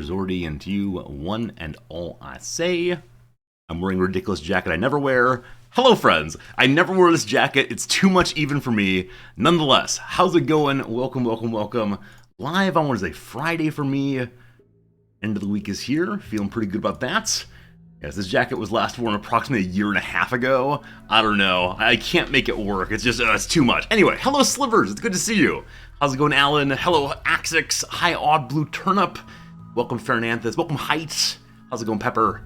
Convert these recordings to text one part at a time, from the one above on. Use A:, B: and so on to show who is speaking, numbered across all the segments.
A: Zordy, and to you, one and all I say. I'm wearing a ridiculous jacket I never wear. Hello, friends. I never wear this jacket. It's too much even for me. Nonetheless, how's it going? Welcome, welcome, welcome. Live on what is a Friday for me. End of the week is here. Feeling pretty good about that. Yes, this jacket was last worn approximately a year and a half ago. I don't know. I can't make it work. It's just, it's too much. Anyway, hello, Slivers. It's good to see you. How's it going, Alan? Hello, Axix. Hi, Odd Blue Turnip. Welcome, Fernanthus. Welcome, Height. How's it going, Pepper?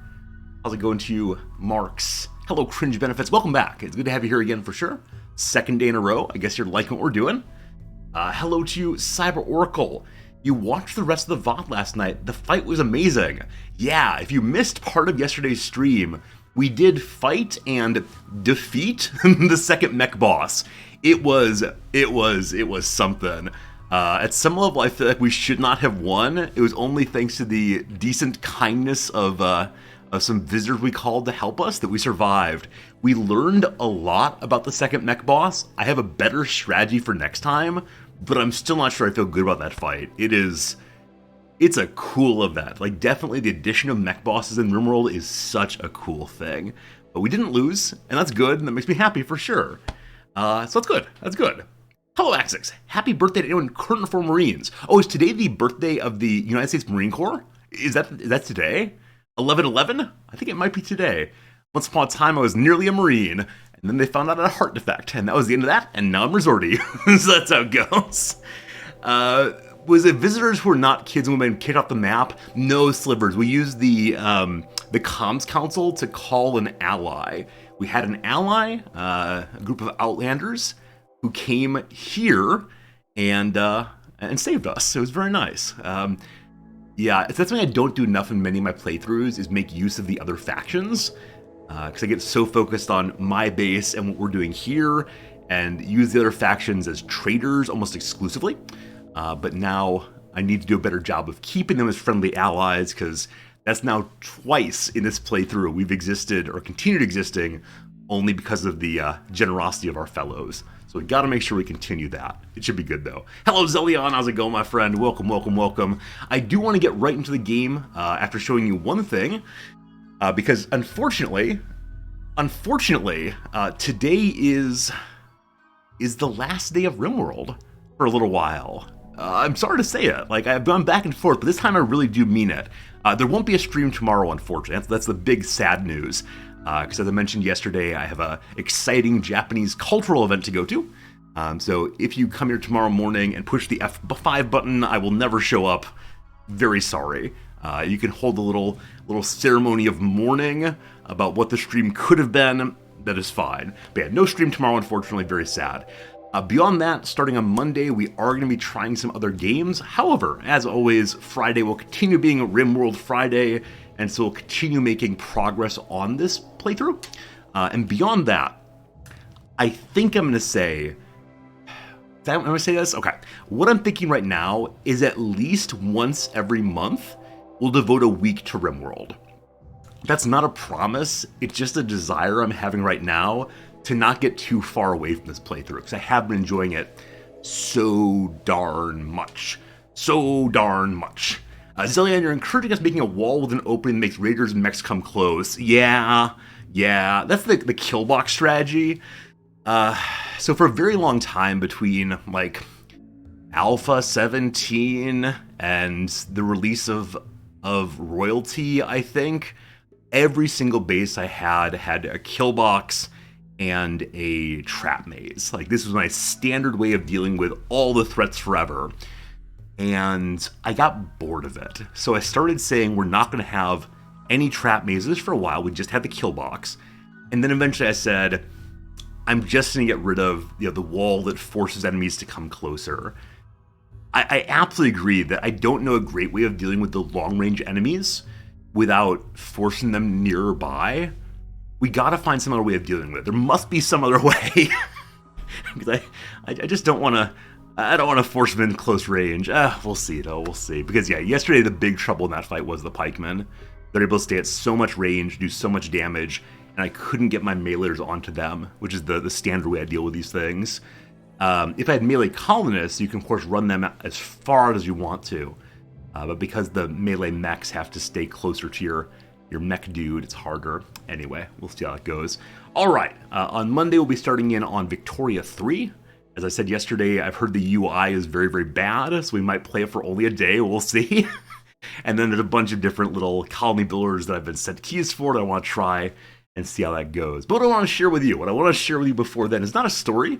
A: How's it going to you, Marks? Hello, Cringe Benefits. Welcome back. It's good to have you here again for sure. Second day in a row. I guess you're liking what we're doing. Hello to you, Cyber Oracle. You watched the rest of the VOD last night. The fight was amazing. Yeah, if you missed part of yesterday's stream, we did fight and defeat the second mech boss. It was something. At some level, I feel like we should not have won. It was only thanks to the decent kindness of some visitors we called to help us that we survived. We learned a lot about the second mech boss. I have a better strategy for next time, but I'm still not sure I feel good about that fight. It's a cool event. Like, definitely the addition of mech bosses in Rimworld is such a cool thing. But we didn't lose, and that's good, and that makes me happy for sure. So that's good. That's good. Hello, Axix. Happy birthday to anyone current for Marines. Oh, is today the birthday of the United States Marine Corps? Is that today? 11/11? I think it might be today. Once upon a time, I was nearly a Marine, and then they found out I had a heart defect, and that was the end of that, and now I'm Resorty. So that's how it goes. Was it visitors who are not kids and women kicked off the map? No, Slivers. We used the comms council to call an ally. We had an ally, a group of Outlanders, who came here and saved us. It was very nice. Yeah, that's something I don't do enough in many of my playthroughs, is make use of the other factions. Because I get so focused on my base and what we're doing here, and use the other factions as traitors almost exclusively. But now I need to do a better job of keeping them as friendly allies, because that's now twice in this playthrough we've existed, or continued existing, only because of the generosity of our fellows. So we gotta make sure we continue that. It should be good though. Hello Zelion, how's it going, my friend? Welcome, welcome, welcome. I do want to get right into the game after showing you one thing, because unfortunately, today is the last day of Rimworld for a little while. I'm sorry to say it, like I've gone back and forth, but this time I really do mean it. There won't be a stream tomorrow, unfortunately. That's the big sad news. Because as I mentioned yesterday, I have a exciting Japanese cultural event to go to. So if you come here tomorrow morning and push the F5 button, I will never show up. Very sorry. You can hold a little ceremony of mourning about what the stream could have been. That is fine. But yeah, no stream tomorrow, unfortunately. Very sad. Beyond that, starting on Monday, we are going to be trying some other games. However, as always, Friday will continue being a Rimworld Friday, and so we'll continue making progress on this playthrough. And beyond that, I think I'm going to say... I'm going to say this? Okay. What I'm thinking right now is at least once every month, we'll devote a week to Rimworld. That's not a promise. It's just a desire I'm having right now to not get too far away from this playthrough, because I have been enjoying it so darn much. So darn much. Zillion, you're encouraging us making a wall with an opening that makes raiders and mechs come close. Yeah, that's the kill box strategy. So for a very long time, between like Alpha 17 and the release of Royalty, I think, every single base I had a kill box and a trap maze. Like, this was my standard way of dealing with all the threats forever. And I got bored of it. So I started saying we're not going to have any trap mazes for a while. We just had the kill box. And then eventually I said, I'm just going to get rid of the wall that forces enemies to come closer. I absolutely agree that I don't know a great way of dealing with the long-range enemies without forcing them nearby. We gotta find some other way of dealing with it. There must be some other way. Because I just don't want to... I don't want to force them in close range. We'll see, though. We'll see. Because, yeah, yesterday the big trouble in that fight was the pikemen. They're able to stay at so much range, do so much damage, and I couldn't get my meleeers onto them, which is the standard way I deal with these things. If I had melee colonists, you can, of course, run them as far as you want to. But because the melee mechs have to stay closer to your mech dude, it's harder. Anyway, we'll see how it goes. All right, on Monday we'll be starting in on Victoria 3. As I said yesterday, I've heard the UI is very, very bad, so we might play it for only a day. We'll see. And then there's a bunch of different little colony builders that I've been sent keys for that I want to try and see how that goes. But what I want to share with you, before then is not a story,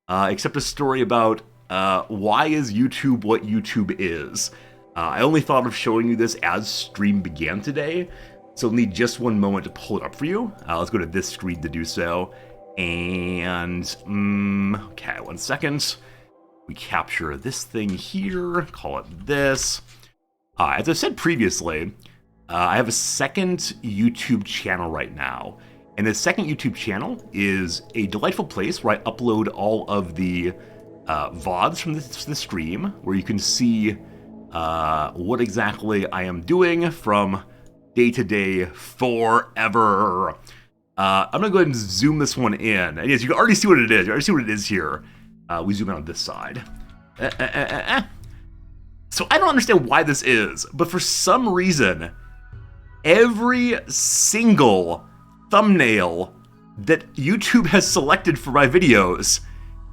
A: except a story about why is YouTube what YouTube is. I only thought of showing you this as stream began today, so I'll need just one moment to pull it up for you. Let's go to this screen to do so. And, okay, 1 second. We capture this thing here, call it this. As I said previously, I have a second YouTube channel right now. And the second YouTube channel is a delightful place where I upload all of the VODs from the stream, where you can see what exactly I am doing from day to day forever. I'm going to go ahead and zoom this one in. And yes, you can already see what it is. You already see what it is here. We zoom in on this side. So I don't understand why this is, but for some reason, every single thumbnail that YouTube has selected for my videos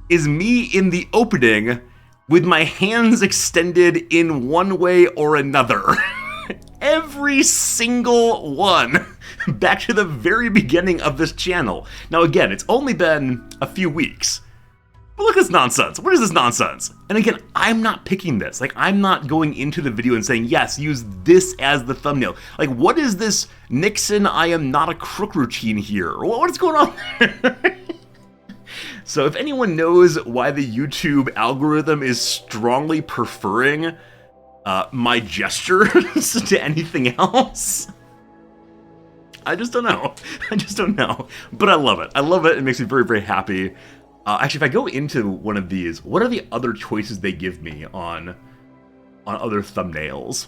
A: is me in the opening with my hands extended in one way or another. Every single one. Back to the very beginning of this channel. Now again, it's only been a few weeks. But look at this nonsense. What is this nonsense? And again, I'm not picking this. Like, I'm not going into the video and saying, yes, use this as the thumbnail. Like, what is this Nixon, I am not a crook routine here? What is going on there? So if anyone knows why the YouTube algorithm is strongly preferring my gestures to anything else, I just don't know. But I love it. It makes me very, very happy. Actually, if I go into one of these, what are the other choices they give me on other thumbnails?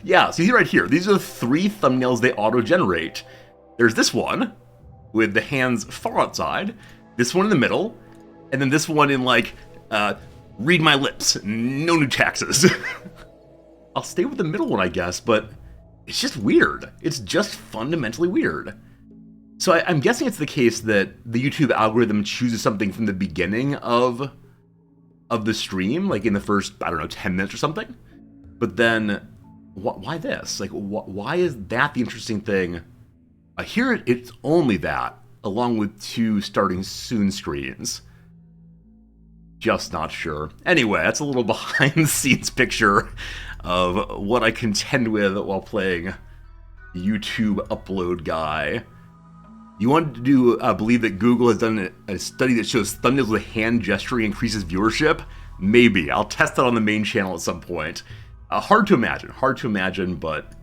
A: Yeah, see right here. These are the 3 thumbnails they auto-generate. There's this one with the hands far outside, this one in the middle, and then this one in like, read my lips, no new taxes. I'll stay with the middle one, I guess, but it's just weird. It's just fundamentally weird. So I'm guessing it's the case that the YouTube algorithm chooses something from the beginning of the stream, like in the first, I don't know, 10 minutes or something. But then, why this? Like, why is that the interesting thing? Here, it's only that, along with 2 starting soon screens. Just not sure. Anyway, that's a little behind-the-scenes picture of what I contend with while playing YouTube upload guy. You want to believe that Google has done a study that shows thumbnails with hand gesturing increases viewership? Maybe. I'll test that on the main channel at some point. Hard to imagine, but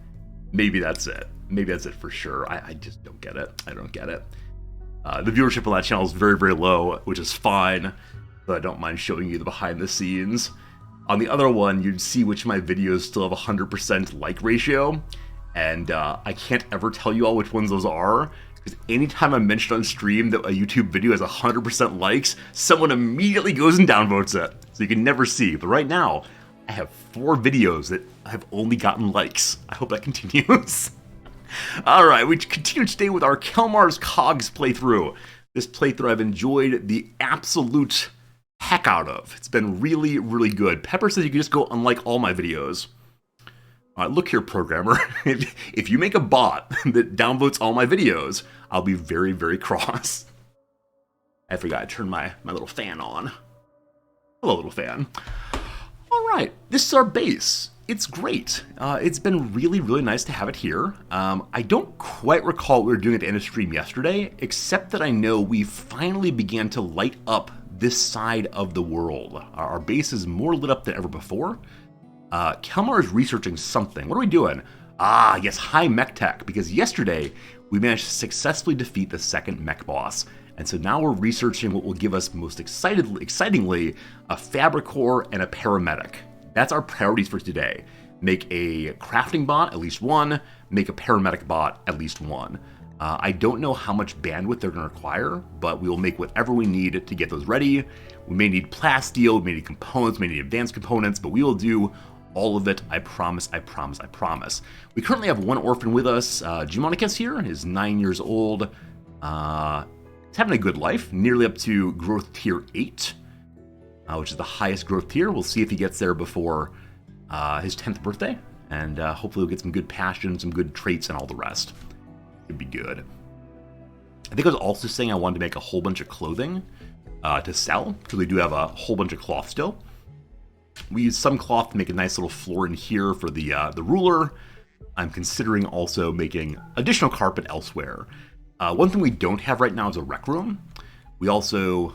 A: maybe that's it. Maybe that's it for sure. I just don't get it. I don't get it. The viewership on that channel is very, very low, which is fine, but I don't mind showing you the behind the scenes. On the other one, you'd see which of my videos still have 100% like ratio, and I can't ever tell you all which ones those are, because anytime I mention on stream that a YouTube video has 100% likes, someone immediately goes and downvotes it, so you can never see. But right now, I have 4 videos that have only gotten likes. I hope that continues. Alright, we continue today with our Kelmar's Cogs playthrough. This playthrough I've enjoyed the absolute heck out of. It's been really, really good. Pepper says you can just go unlike all my videos. Look here, programmer. If you make a bot that downvotes all my videos, I'll be very, very cross. I forgot to turn my little fan on. Hello, little fan. All right, this is our base. It's great. It's been really, really nice to have it here. I don't quite recall what we were doing at the end of stream yesterday, except that I know we finally began to light up this side of the world. Our base is more lit up than ever before. Kelmar is researching something. What are we doing? Yes, high mech tech, because yesterday we managed to successfully defeat the second mech boss. And so now we're researching what will give us most excitingly a fabric core and a paramedic. That's our priorities for today. Make a crafting bot, at least 1. Make a paramedic bot, at least 1. I don't know how much bandwidth they're going to require, but we will make whatever we need to get those ready. We may need plasteel, we may need components, we may need advanced components, but we will do All of it, I promise, I promise, I promise. We currently have one orphan with us. Germanicus here is 9 years old. He's having a good life, nearly up to growth tier 8, which is the highest growth tier. We'll see if he gets there before his 10th birthday, and hopefully we'll get some good passion, some good traits, and all the rest. It'd be good. I think I was also saying I wanted to make a whole bunch of clothing to sell, because we do have a whole bunch of cloth still. We use some cloth to make a nice little floor in here for the ruler. I'm considering also making additional carpet elsewhere. One thing we don't have right now is a rec room. We also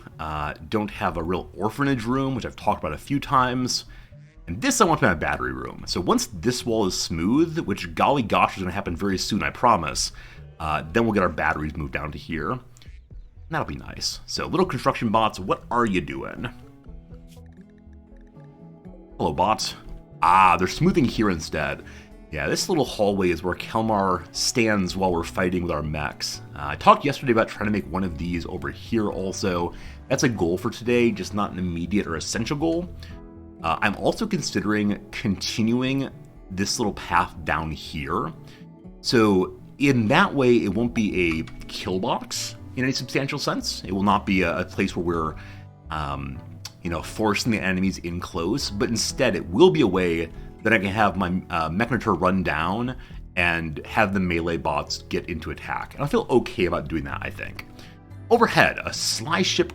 A: don't have a real orphanage room, which I've talked about a few times. And this I want to be my battery room. So once this wall is smooth, which golly gosh is going to happen very soon, I promise, then we'll get our batteries moved down to here. And that'll be nice. So little construction bots, what are you doing? Hello, bots. Ah, they're smoothing here instead. Yeah, this little hallway is where Kelmar stands while we're fighting with our mechs. I talked yesterday about trying to make one of these over here also. That's a goal for today, just not an immediate or essential goal. I'm also considering continuing this little path down here. So in that way, it won't be a kill box in any substantial sense. It will not be a place where we're forcing the enemies in close, but instead it will be a way that I can have my Mechanitor run down and have the melee bots get into attack. And I feel okay about doing that, I think. Overhead, a slave ship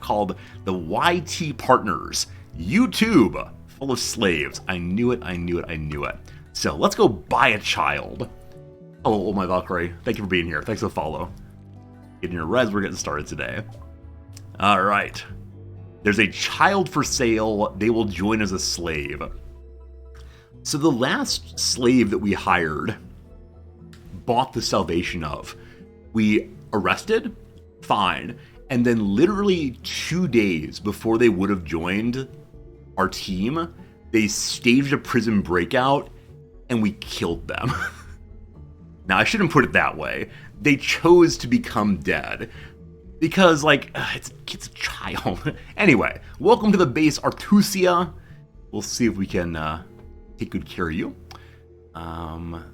A: called the YT Partners. YouTube, full of slaves. I knew it, I knew it, I knew it. So let's go buy a child. Hello, old my Valkyrie. Thank you for being here. Thanks for the follow. Getting your res, we're getting started today. All right. There's a child for sale. They will join as a slave. So the last slave that we hired bought the salvation of. We arrested, fine, and then literally 2 days before they would have joined our team, they staged a prison breakout and we killed them. Now, I shouldn't put it that way. They chose to become dead. Because, it's a child. Anyway, welcome to the base, Artusia. We'll see if we can take good care of you.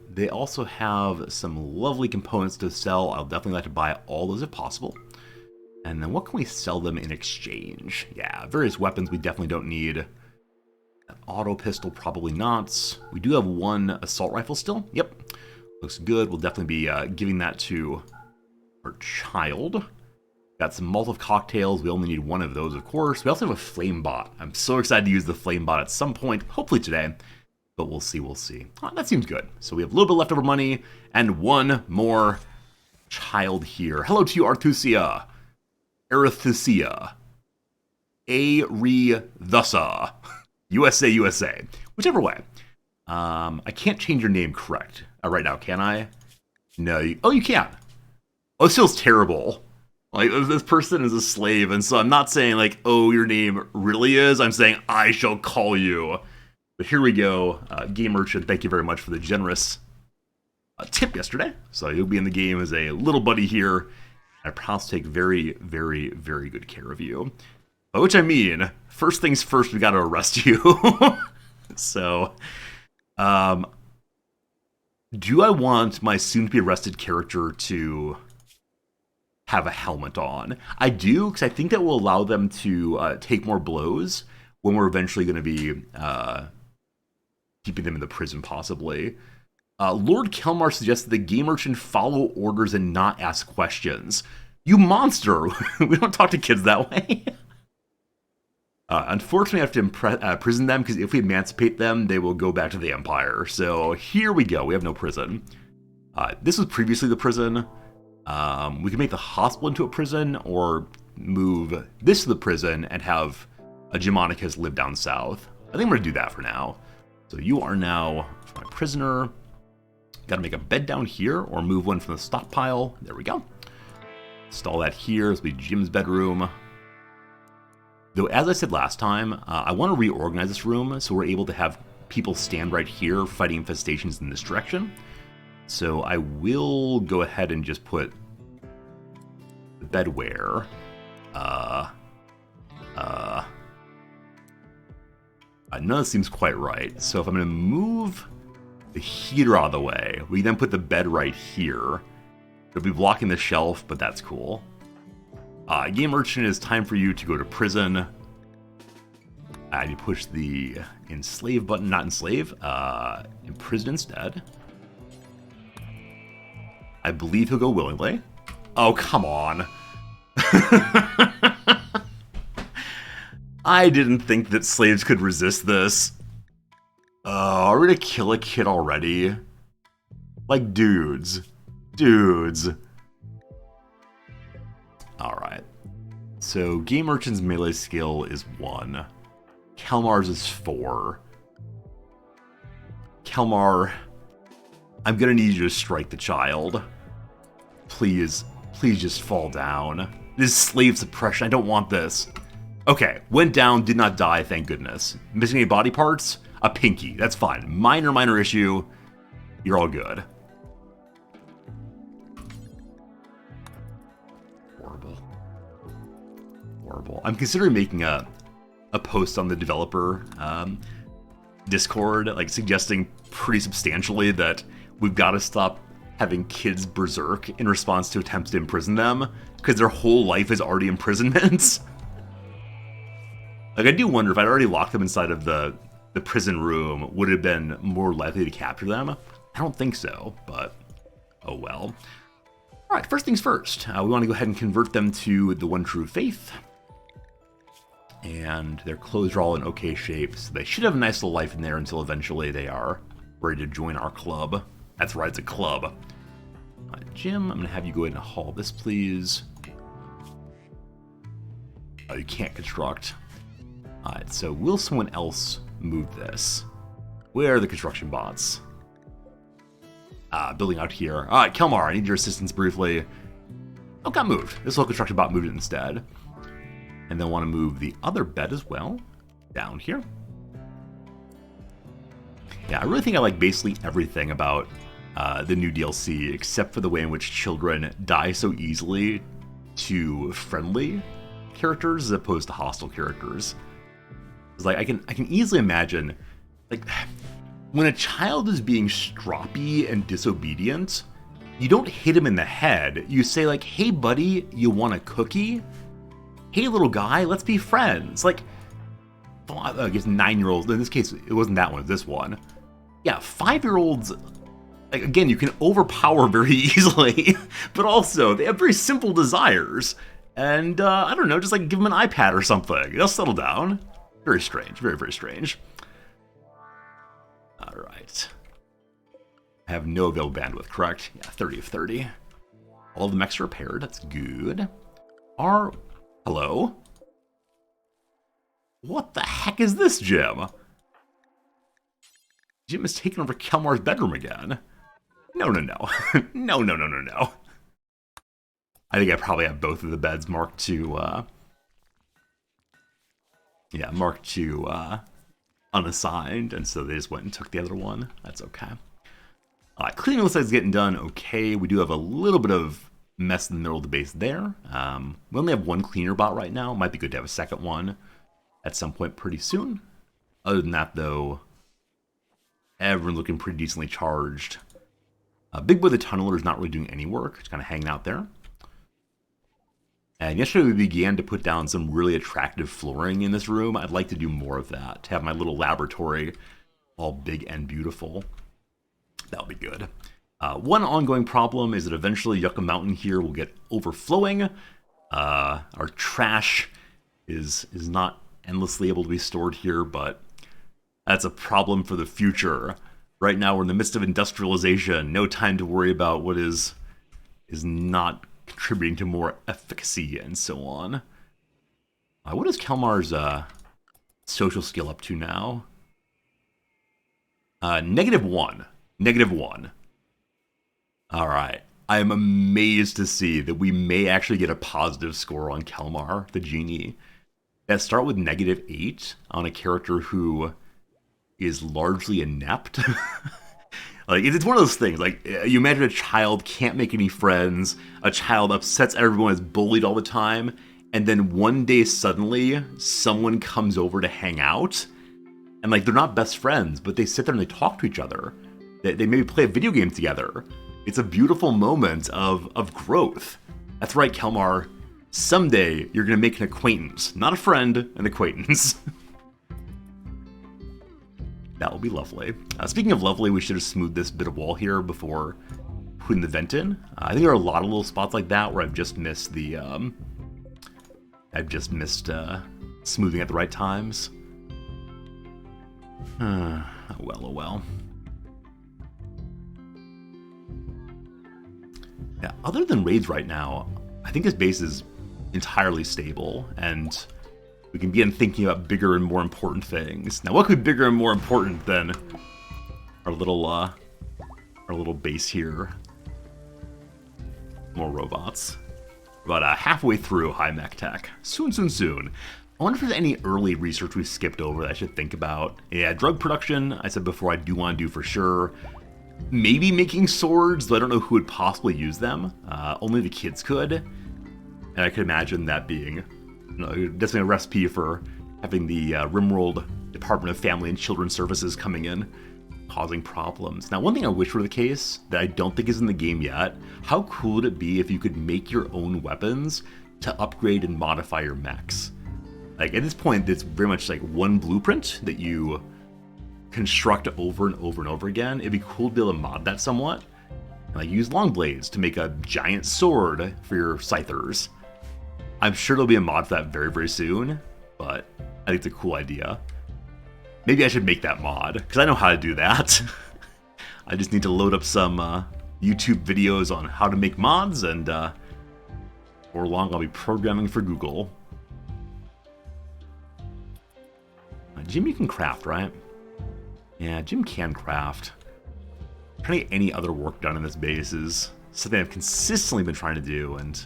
A: They also have some lovely components to sell. I'll definitely like to buy all those if possible. And then what can we sell them in exchange? Yeah, various weapons we definitely don't need. An auto pistol, probably not. We do have one assault rifle still. Yep, looks good. We'll definitely be giving that to our child. Got some Molotov cocktails. We only need one of those, of course. We also have a flame bot. I'm so excited to use the flame bot at some point, hopefully today. But we'll see, we'll see. Oh, that seems good. So we have a little bit leftover money and one more child here. Hello to you, Artusia. Arethusia. Arethusa. USA, USA. Whichever way. I can't change your name correct right now, can I? No. You can. Oh, this feels terrible. This person is a slave, and so I'm not saying, oh, your name really is. I'm saying, I shall call you. But here we go. Game Merchant, thank you very much for the generous tip yesterday. So you'll be in the game as a little buddy here. I promise to take very, very, very good care of you. By which I mean, first things first, we got to arrest you. So, do I want my soon-to-be-arrested character to have a helmet on? I do, because I think that will allow them to take more blows when we're eventually going to be keeping them in the prison, possibly. Lord Kelmar suggests that the game merchant follow orders and not ask questions. You monster! We don't talk to kids that way. Unfortunately, I have to imprison them, because if we emancipate them, they will go back to the Empire. So here we go. We have no prison. This was previously the prison. We can make the hospital into a prison, or move this to the prison and have a Germanicus live down south. I think I'm going to do that for now. So you are now my prisoner. Got to make a bed down here, or move one from the stockpile. There we go. Install that here. This will be Jim's bedroom. Though, as I said last time, I want to reorganize this room so we're able to have people stand right here fighting infestations in this direction. So I will go ahead and just put the bedware. None of this seems quite right. So if I'm going to move the heater out of the way, we then put the bed right here. It'll be blocking the shelf, but that's cool. Game Merchant, it's time for you to go to prison. You push the enslave button, not enslave, imprison instead. I believe he'll go willingly. Oh, come on. I didn't think that slaves could resist this. Are we gonna kill a kid already? Like, dudes. Dudes. Alright. So, Game Merchant's melee skill is 1. Kelmar's is 4. Kelmar, I'm gonna need you to strike the child. Please, please just fall down. This is slave suppression, I don't want this. Okay, went down, did not die, thank goodness. Missing any body parts? A pinky, that's fine. Minor issue. You're all good. Horrible. Horrible. I'm considering making a post on the developer Discord, like suggesting pretty substantially that we've got to stop having kids berserk in response to attempts to imprison them, because their whole life is already imprisonment. Like, I do wonder if I'd already locked them inside of the prison room, would it have been more likely to capture them? I don't think so, but oh well. Alright, first things first. We want to go ahead and convert them to the one true faith. And their clothes are all in okay shape, so they should have a nice little life in there until eventually they are ready to join our club. That's right, it's a club. Jim, I'm going to have you go ahead and haul this, please. Oh, you can't construct. Alright, so will someone else move this? Where are the construction bots? Building out here. Alright, Kelmar, I need your assistance briefly. Oh, got moved. This little construction bot moved it instead. And then want to move the other bed as well. Down here. Yeah, I really think I like basically everything about the new DLC, except for the way in which children die so easily to friendly characters as opposed to hostile characters. It's like I can easily imagine, like, when a child is being stroppy and disobedient, you don't hit him in the head. You say like, "Hey buddy, you want a cookie? Hey little guy, let's be friends." Like, I guess 9-year-olds, in this case it wasn't that one, it was this one. Yeah, 5-year-olds, like, again, you can overpower very easily, but also they have very simple desires. And I don't know, just like give them an iPad or something. They'll settle down. Very strange, very, very strange. Alright. I have no available bandwidth, correct? Yeah, 30 of 30. All the mechs are repaired, that's good. Hello? What the heck is this, Jim? Jim has taken over Kelmar's bedroom again. No. No. I think I probably have both of the beds marked to, unassigned, and so they just went and took the other one. That's okay. Cleaning looks like it's getting done okay. We do have a little bit of mess in the middle of the base there. We only have one cleaner bot right now. Might be good to have a second one at some point pretty soon. Other than that, though, everyone's looking pretty decently charged. Big Boy the Tunneler is not really doing any work. Just kind of hanging out there. And yesterday we began to put down some really attractive flooring in this room. I'd like to do more of that, to have my little laboratory all big and beautiful. That'll be good. One ongoing problem is that eventually Yucca Mountain here will get overflowing. Our trash is not endlessly able to be stored here, but that's a problem for the future. Right now we're in the midst of industrialization. No time to worry about what is not contributing to more efficacy and so on. What is Kelmar's social skill up to now? -1. -1. Alright. I am amazed to see that we may actually get a positive score on Kelmar, the genie. Let's start with -8 on a character who is largely inept. Like, it's one of those things, like, you imagine a child can't make any friends, a child upsets everyone, is bullied all the time, and then one day suddenly, someone comes over to hang out, and And like, they're not best friends, but they sit there and they talk to each other. They maybe play a video game together. It's a beautiful moment of growth. That's right, Kelmar. Someday, you're going to make an acquaintance. Not a friend, an acquaintance. That will be lovely. Speaking of lovely, we should have smoothed this bit of wall here before putting the vent in. I think there are a lot of little spots like that where I've just missed the... smoothing at the right times. Oh well, oh well. Yeah, other than raids right now, I think this base is entirely stable, and we can begin thinking about bigger and more important things. Now, what could be bigger and more important than our little base here? More robots. About halfway through high mech tech. Soon, soon, soon. I wonder if there's any early research we skipped over that I should think about. Yeah, drug production, I said before, I do want to do for sure. Maybe making swords, though I don't know who would possibly use them. Only the kids could. And I could imagine that being, definitely a recipe for having the Rimworld Department of Family and Children's Services coming in, causing problems. Now, one thing I wish were the case, that I don't think is in the game yet, how cool would it be if you could make your own weapons to upgrade and modify your mechs? Like, at this point, it's very much like one blueprint that you construct over and over and over again. It'd be cool to be able to mod that somewhat. And, like, use long blades to make a giant sword for your scythers. I'm sure there'll be a mod for that very, very soon, but I think it's a cool idea. Maybe I should make that mod, because I know how to do that. I just need to load up some YouTube videos on how to make mods, and before long I'll be programming for Google. Jim, you can craft, right? Yeah, Jim can craft. Trying to get any other work done in this base is something I've consistently been trying to do, and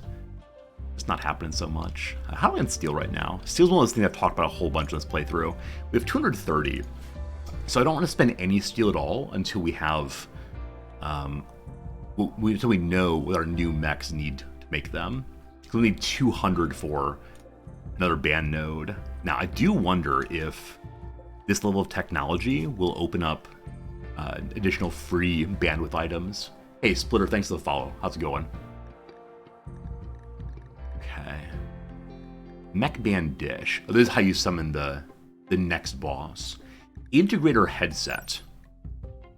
A: it's not happening so much. How do we on steel right now? Steel's one of those things I've talked about a whole bunch in this playthrough. We have 230, so I don't want to spend any steel at all until we have, until we know what our new mechs need to make them. We'll need 200 for another band node. Now, I do wonder if this level of technology will open up additional free bandwidth items. Hey, Splitter, thanks for the follow. How's it going? Okay. Mech Band Dish. Oh, this is how you summon the next boss. Integrator Headset.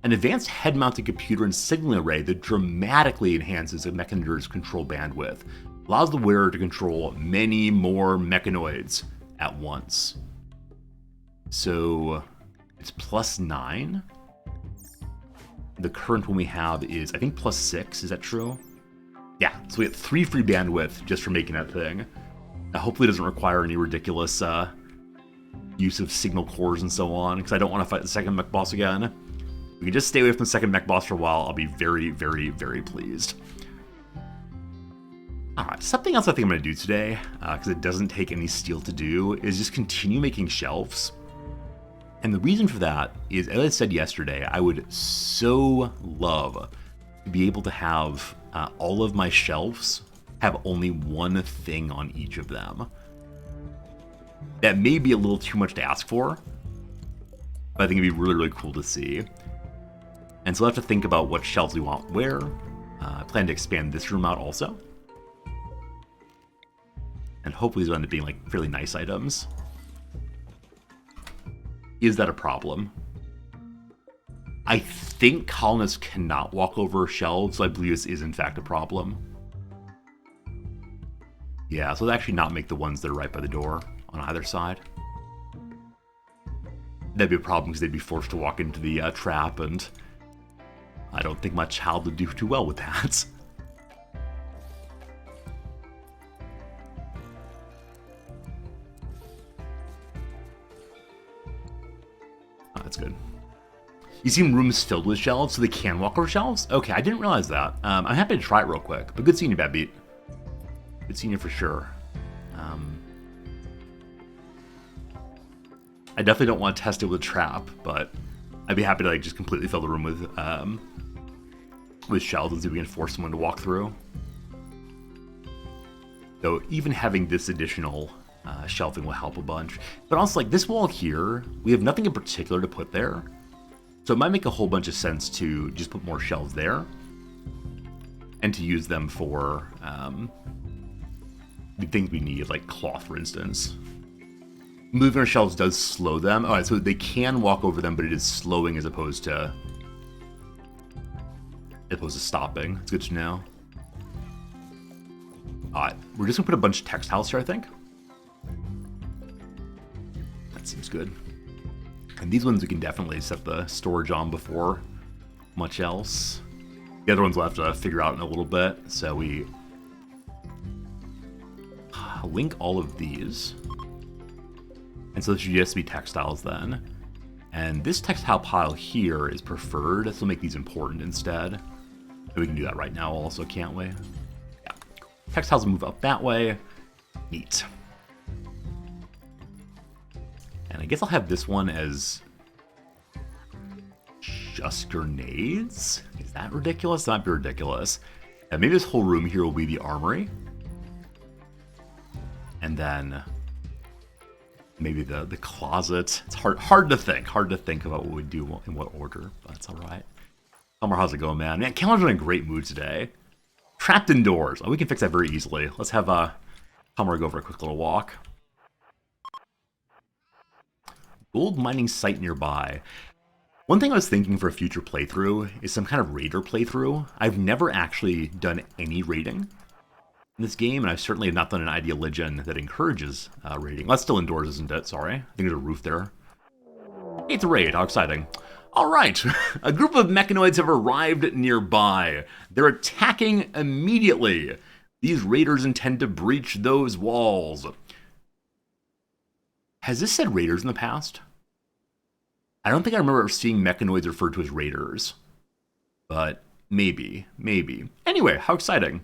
A: An advanced head-mounted computer and signaling array that dramatically enhances a mechanider's control bandwidth. Allows the wearer to control many more mechanoids at once. So it's +9. The current one we have is, I think, +6. Is that true? Yeah, so we get 3 free bandwidth just for making that thing. Now, hopefully it doesn't require any ridiculous use of signal cores and so on, because I don't want to fight the second mech boss again. If we can just stay away from the second mech boss for a while, I'll be very, very, very pleased. Alright, something else I think I'm going to do today, because it doesn't take any steel to do, is just continue making shelves. And the reason for that is, as I said yesterday, I would so love to be able to have all of my shelves have only one thing on each of them. That may be a little too much to ask for, but I think it'd be really, really cool to see. And so we'll have to think about what shelves we want where. I plan to expand this room out also. And hopefully these will end up being like fairly nice items. Is that a problem? I think colonists cannot walk over shelves, so I believe this is in fact a problem. Yeah, so they'll actually not make the ones that are right by the door on either side. That'd be a problem because they'd be forced to walk into the trap, and I don't think my child would do too well with that. Oh, that's good. You seem rooms filled with shelves, so they can walk over shelves? Okay, I didn't realize that. I'm happy to try it real quick, but good seeing you, Bad Beat. Good seeing you for sure. I definitely don't want to test it with a trap, but I'd be happy to like just completely fill the room with shelves and see if we can force someone to walk through. Though even having this additional Shelving will help a bunch. But also, like, this wall here, we have nothing in particular to put there. So it might make a whole bunch of sense to just put more shelves there. And to use them for the things we need, like cloth, for instance. Moving our shelves does slow them. Alright, so they can walk over them, but it is slowing as opposed to stopping. It's good to know. Alright, we're just gonna put a bunch of textiles here, I think. That seems good. And these ones we can definitely set the storage on before much else. The other ones we'll have to figure out in a little bit. So we link all of these. And so this should just be textiles then. And this textile pile here is preferred, so we'll make these important instead. And we can do that right now also, can't we? Yeah. Textiles move up that way. Neat. And I guess I'll have this one as just grenades? Is that ridiculous? That might be ridiculous. And maybe this whole room here will be the armory. And then maybe the closet. It's hard to think. Hard to think about what we do in what order, but that's alright. Elmer, how's it going, man? Man, Kelmer's in a great mood today. Trapped indoors. Oh, we can fix that very easily. Let's have Elmer go for a quick little walk. Gold mining site nearby. One thing I was thinking for a future playthrough is some kind of raider playthrough. I've never actually done any raiding in this game, and I certainly have not done an Ideal Legion that encourages raiding. Well, that's still indoors, isn't it? Sorry. I think there's a roof there. Hey, it's a raid. How exciting. All right. A group of mechanoids have arrived nearby. They're attacking immediately. These raiders intend to breach those walls. Has this said raiders in the past? I don't think I remember seeing mechanoids referred to as raiders. But maybe. Anyway, how exciting.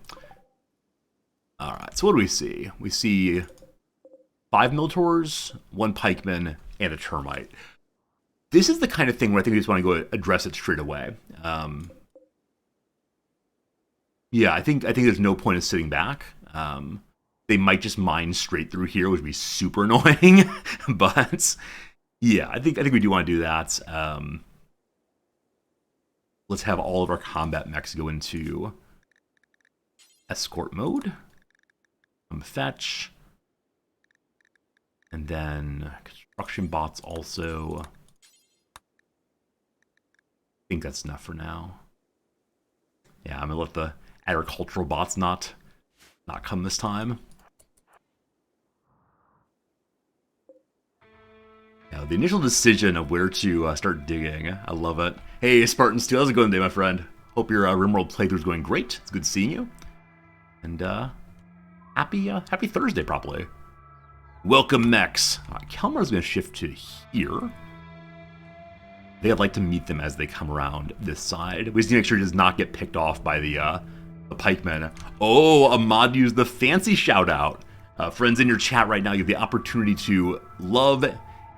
A: Alright, so what do we see? We see 5 Minotaurs, 1 Pikeman, and a Termite. This is the kind of thing where I think we just want to go address it straight away. Yeah, I think there's no point in sitting back. They might just mine straight through here, which would be super annoying. But yeah, I think we do want to do that. Let's have all of our combat mechs go into escort mode. Fetch. And then construction bots also. I think that's enough for now. Yeah, I'm gonna let the agricultural bots not come this time. Now, the initial decision of where to start digging, I love it. Hey, Spartans 2, how's it going today, my friend? Hope your Rimworld playthrough's going great. It's good seeing you. And happy Thursday, probably. Welcome, mechs. Kelmar's going to shift to here. I think I'd like to meet them as they come around this side. We just need to make sure he does not get picked off by the pikemen. Oh, Ahmad used the fancy shout-out. Friends in your chat right now, you have the opportunity to love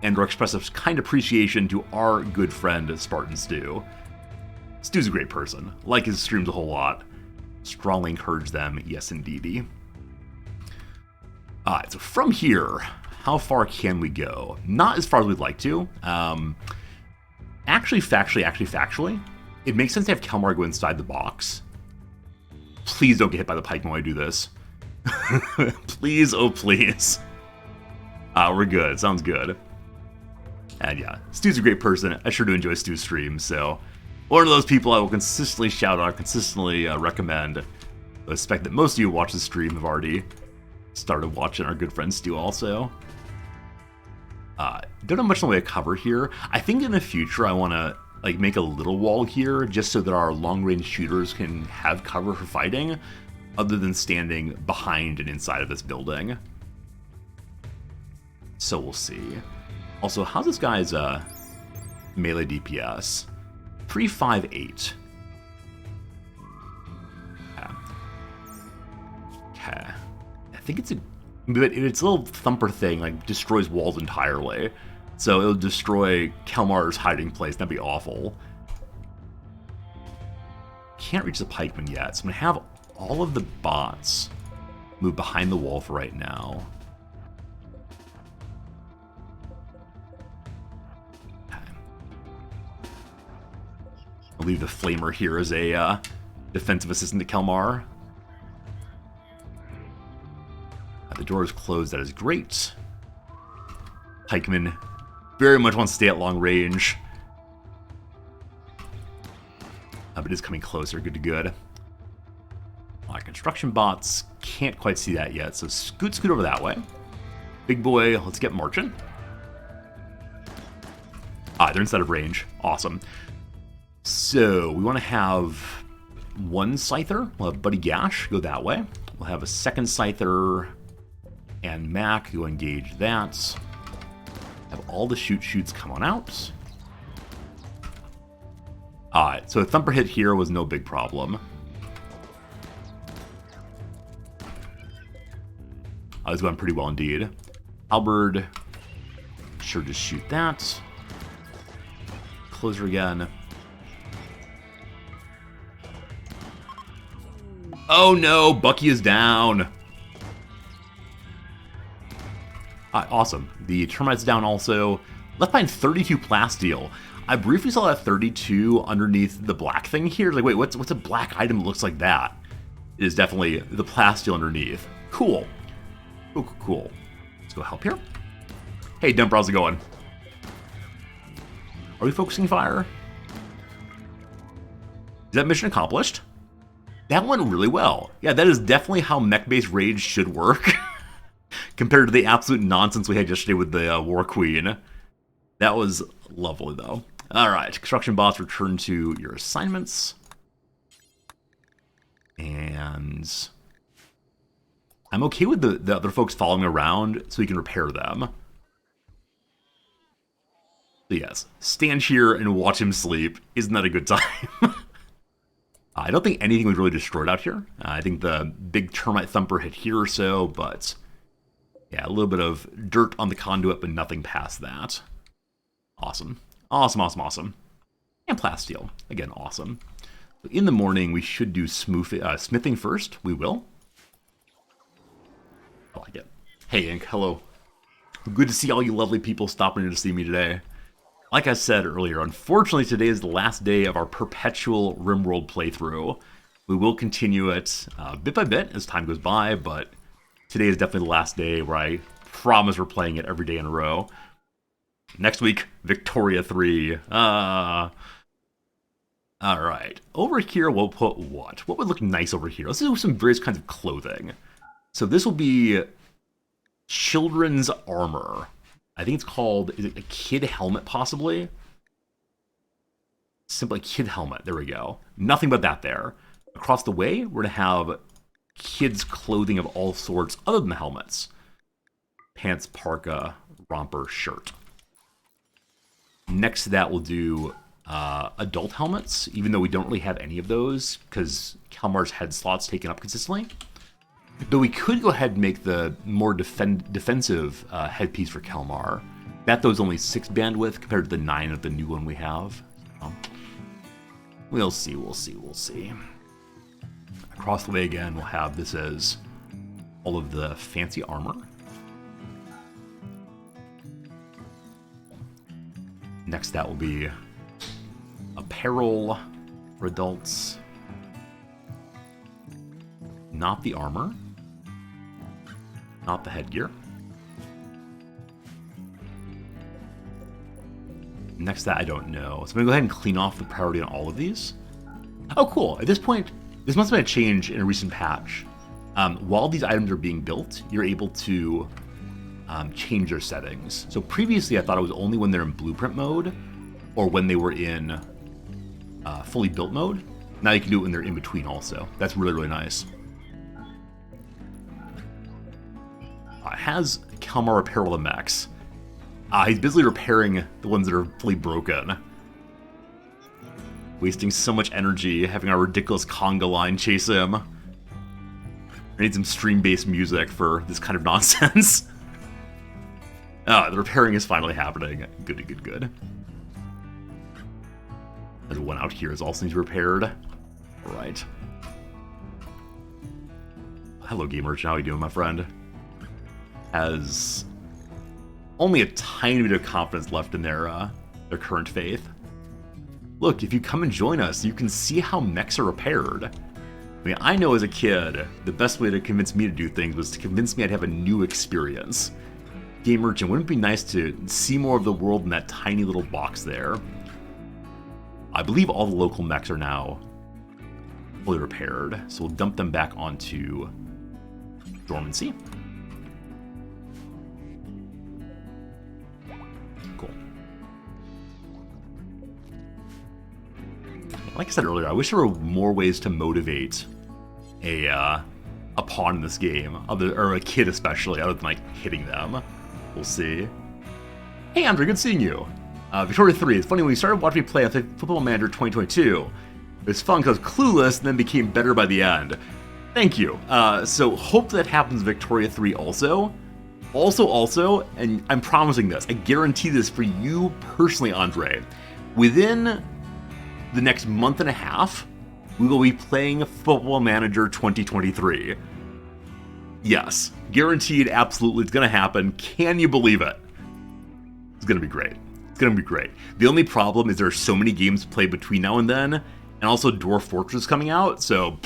A: and or express a kind appreciation to our good friend, Spartan Stu. Stu's a great person. Like his streams a whole lot. Strongly encourage them, yes indeedy. Alright, so from here, how far can we go? Not as far as we'd like to. Actually, factually, it makes sense to have Kelmar go inside the box. Please don't get hit by the pikeman while I do this. Please, oh please. We're good. Sounds good. And yeah, Stu's a great person. I sure do enjoy Stu's streams, so one of those people I will consistently shout out, consistently recommend. I expect that most of you who watch the stream have already started watching our good friend Stu also. Don't have much in the way of cover here. I think in the future I want to like make a little wall here just so that our long-range shooters can have cover for fighting other than standing behind and inside of this building. So we'll see. Also, how's this guy's melee DPS? 358. Okay. I think it's a little thumper thing, like destroys walls entirely. So it'll destroy Kelmar's hiding place. That'd be awful. Can't reach the pikeman yet, so I'm gonna have all of the bots move behind the wall for right now. I'll leave the Flamer here as a defensive assistant to Kelmar. The door is closed, that is great. Pikeman very much wants to stay at long range. But it is coming closer, good to good. Construction bots, can't quite see that yet, so scoot over that way. Big boy, let's get marching. They're inside of range, awesome. So, we want to have one Scyther, we'll have Buddy Gash go that way. We'll have a second Scyther and Mac go engage that. Have all the shoots come on out. Alright, so a thumper hit here was no big problem. I was going pretty well indeed. Halberd, sure, just shoot that. Closer again. Oh no, Bucky is down. Awesome. The Termite's down also. Left behind 32 plasteel. I briefly saw that 32 underneath the black thing here. Like, wait, what's a black item that looks like that? It is definitely the plasteel underneath. Cool. Cool. Let's go help here. Hey, Dumper, how's it going? Are we focusing fire? Is that mission accomplished? That went really well. Yeah, that is definitely how mech-based rage should work. Compared to the absolute nonsense we had yesterday with the War Queen. That was lovely, though. Alright, construction bots, return to your assignments. And I'm okay with the other folks following me around so we can repair them. So yes, stand here and watch him sleep. Isn't that a good time? I don't think anything was really destroyed out here. I think the big termite thumper hit here or so, but yeah, a little bit of dirt on the conduit, but nothing past that. Awesome. Awesome. And plasteel. Again, awesome. In the morning, we should do smithing first. We will. I like it. Hey, Ink. Hello. Good to see all you lovely people stopping in to see me today. Like I said earlier, unfortunately today is the last day of our perpetual Rimworld playthrough. We will continue it bit by bit as time goes by, but today is definitely the last day where I promise we're playing it every day in a row. Next week, Victoria 3. Alright. Over here, we'll put what? What would look nice over here? Let's do some various kinds of clothing. So this will be children's armor. I think it's called, is it a kid helmet, possibly? Simply kid helmet. There we go. Nothing but that there. Across the way, we're going to have kids' clothing of all sorts other than the helmets. Pants, parka, romper, shirt. Next to that, we'll do adult helmets, even though we don't really have any of those, because Kalmar's head slot's taken up consistently. Though we could go ahead and make the more defensive headpiece for Kelmar. That though is only 6 bandwidth compared to the 9 of the new one we have. So, we'll see. Across the way again, we'll have this as all of the fancy armor. Next, that will be apparel for adults. Not the armor. Not the headgear. Next that I don't know. So I'm going to go ahead and clean off the priority on all of these. Oh, cool. At this point, this must have been a change in a recent patch. While these items are being built, you're able to change their settings. So previously I thought it was only when they're in blueprint mode or when they were in fully built mode. Now you can do it when they're in between also. That's really, really nice. Has Kalmar repair all the mechs? He's busily repairing the ones that are fully broken. Wasting so much energy having our ridiculous conga line chase him. I need some stream-based music for this kind of nonsense. The repairing is finally happening. Good. There's one out here is also needs repaired. Right. Hello, Gamer. How are you doing, my friend? Has only a tiny bit of confidence left in their current faith. Look, if you come and join us, you can see how mechs are repaired. I mean, I know as a kid, the best way to convince me to do things was to convince me I'd have a new experience. Game Merchant, wouldn't it be nice to see more of the world in that tiny little box there? I believe all the local mechs are now fully repaired, so we'll dump them back onto dormancy. Cool. Like I said earlier, I wish there were more ways to motivate a pawn in this game, or a kid especially, other than like hitting them. We'll see. Hey Andre, good seeing you. Victoria 3, it's funny, when we started watching me play on Football Manager 2022, it was fun because I was clueless and then became better by the end. Thank you. So hope that happens Victoria 3 also. Also, and I'm promising this, I guarantee this for you personally, Andre. Within the next month and a half, we will be playing Football Manager 2023. Yes, guaranteed, absolutely, it's gonna happen. Can you believe it? It's gonna be great. It's gonna be great. The only problem is there are so many games to play between now and then, and also Dwarf Fortress coming out, so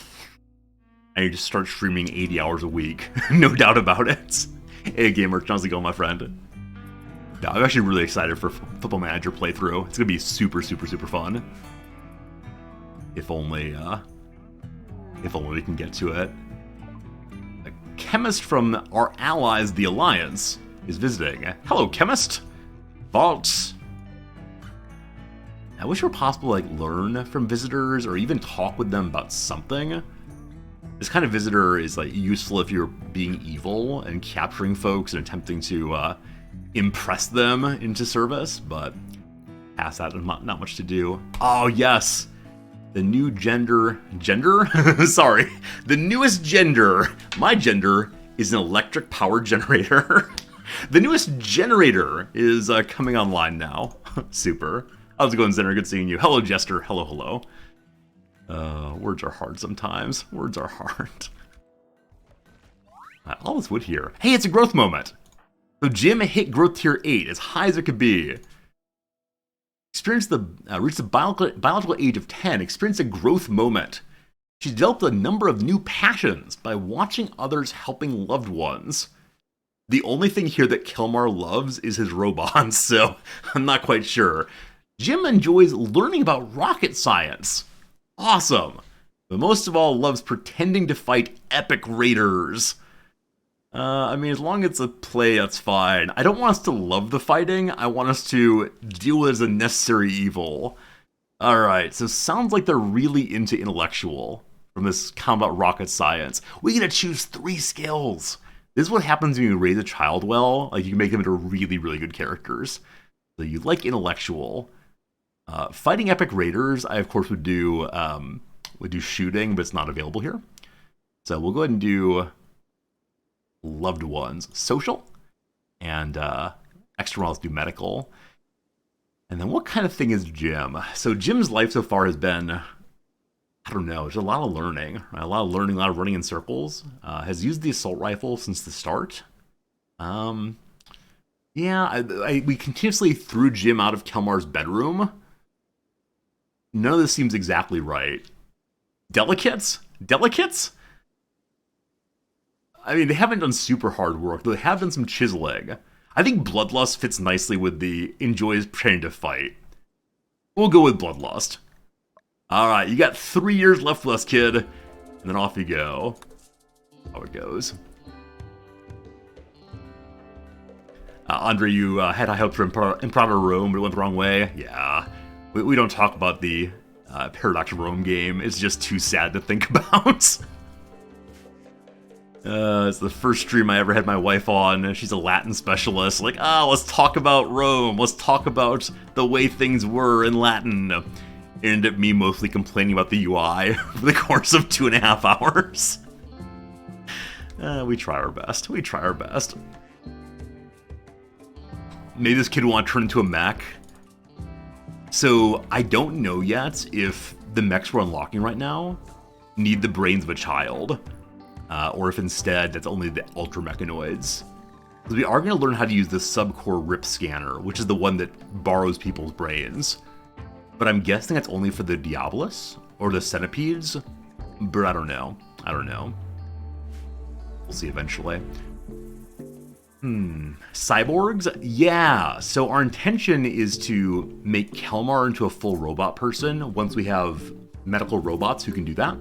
A: I need to start streaming 80 hours a week. No doubt about it. Hey gamer, how's it going, my friend? Yeah, I'm actually really excited for Football Manager playthrough. It's gonna be super fun. If only we can get to it. A chemist from our allies, the Alliance, is visiting. Hello, chemist. Vaults. I wish it were possible to like learn from visitors or even talk with them about something. This kind of visitor is like useful if you're being evil and capturing folks and attempting to impress them into service, but past that, not much to do. Oh yes, the new gender? Sorry, the newest gender. My gender is an electric power generator. The newest generator is coming online now. Super. How's it going, Zenner? Good seeing you. Hello, Jester. Hello. Words are hard sometimes. Words are hard. All this wood here. Hey, it's a growth moment. So Jim hit growth tier 8, as high as it could be. Reached the biological age of 10. Experienced a growth moment. She developed a number of new passions by watching others helping loved ones. The only thing here that Kelmar loves is his robots, so I'm not quite sure. Jim enjoys learning about rocket science. Awesome. But most of all, loves pretending to fight epic raiders. I mean, as long as it's a play, that's fine. I don't want us to love the fighting. I want us to deal with it as a necessary evil. Alright, so sounds like they're really into intellectual from this combat rocket science. We get to choose 3 skills. This is what happens when you raise a child well. Like, you can make them into really good characters. So you like intellectual. Fighting epic raiders, I of course would do shooting, but it's not available here. So we'll go ahead and do loved ones, social, and extra roles do medical. And then what kind of thing is Jim? So Jim's life so far has been, I don't know, there's a lot of learning, right? A lot of running in circles. Has used the assault rifle since the start. Yeah, we continuously threw Jim out of Kelmar's bedroom. None of this seems exactly right. Delicates? I mean, they haven't done super hard work, though they have done some chiseling. I think Bloodlust fits nicely with the enjoys pretending to fight. We'll go with Bloodlust. Alright, you got 3 years left with us, kid. And then off you go. How it goes. Andre, you had high hopes for Improper Rome, but it went the wrong way. Yeah. We don't talk about the Paradox Rome game. It's just too sad to think about. It's the first stream I ever had my wife on. She's a Latin specialist. Like, let's talk about Rome. Let's talk about the way things were in Latin. It ended up me mostly complaining about the UI for the course of 2.5 hours. We try our best. Maybe this kid will want to turn into a mech. So I don't know yet if the mechs we're unlocking right now need the brains of a child. Or if instead that's only the ultra mechanoids. Because we are going to learn how to use the subcore rip scanner, which is the one that borrows people's brains. but I'm guessing that's only for the Diabolus or the Centipedes, but I don't know. I don't know. We'll see eventually. Cyborgs? Yeah, so our intention is to make Kelmar into a full robot person once we have medical robots who can do that.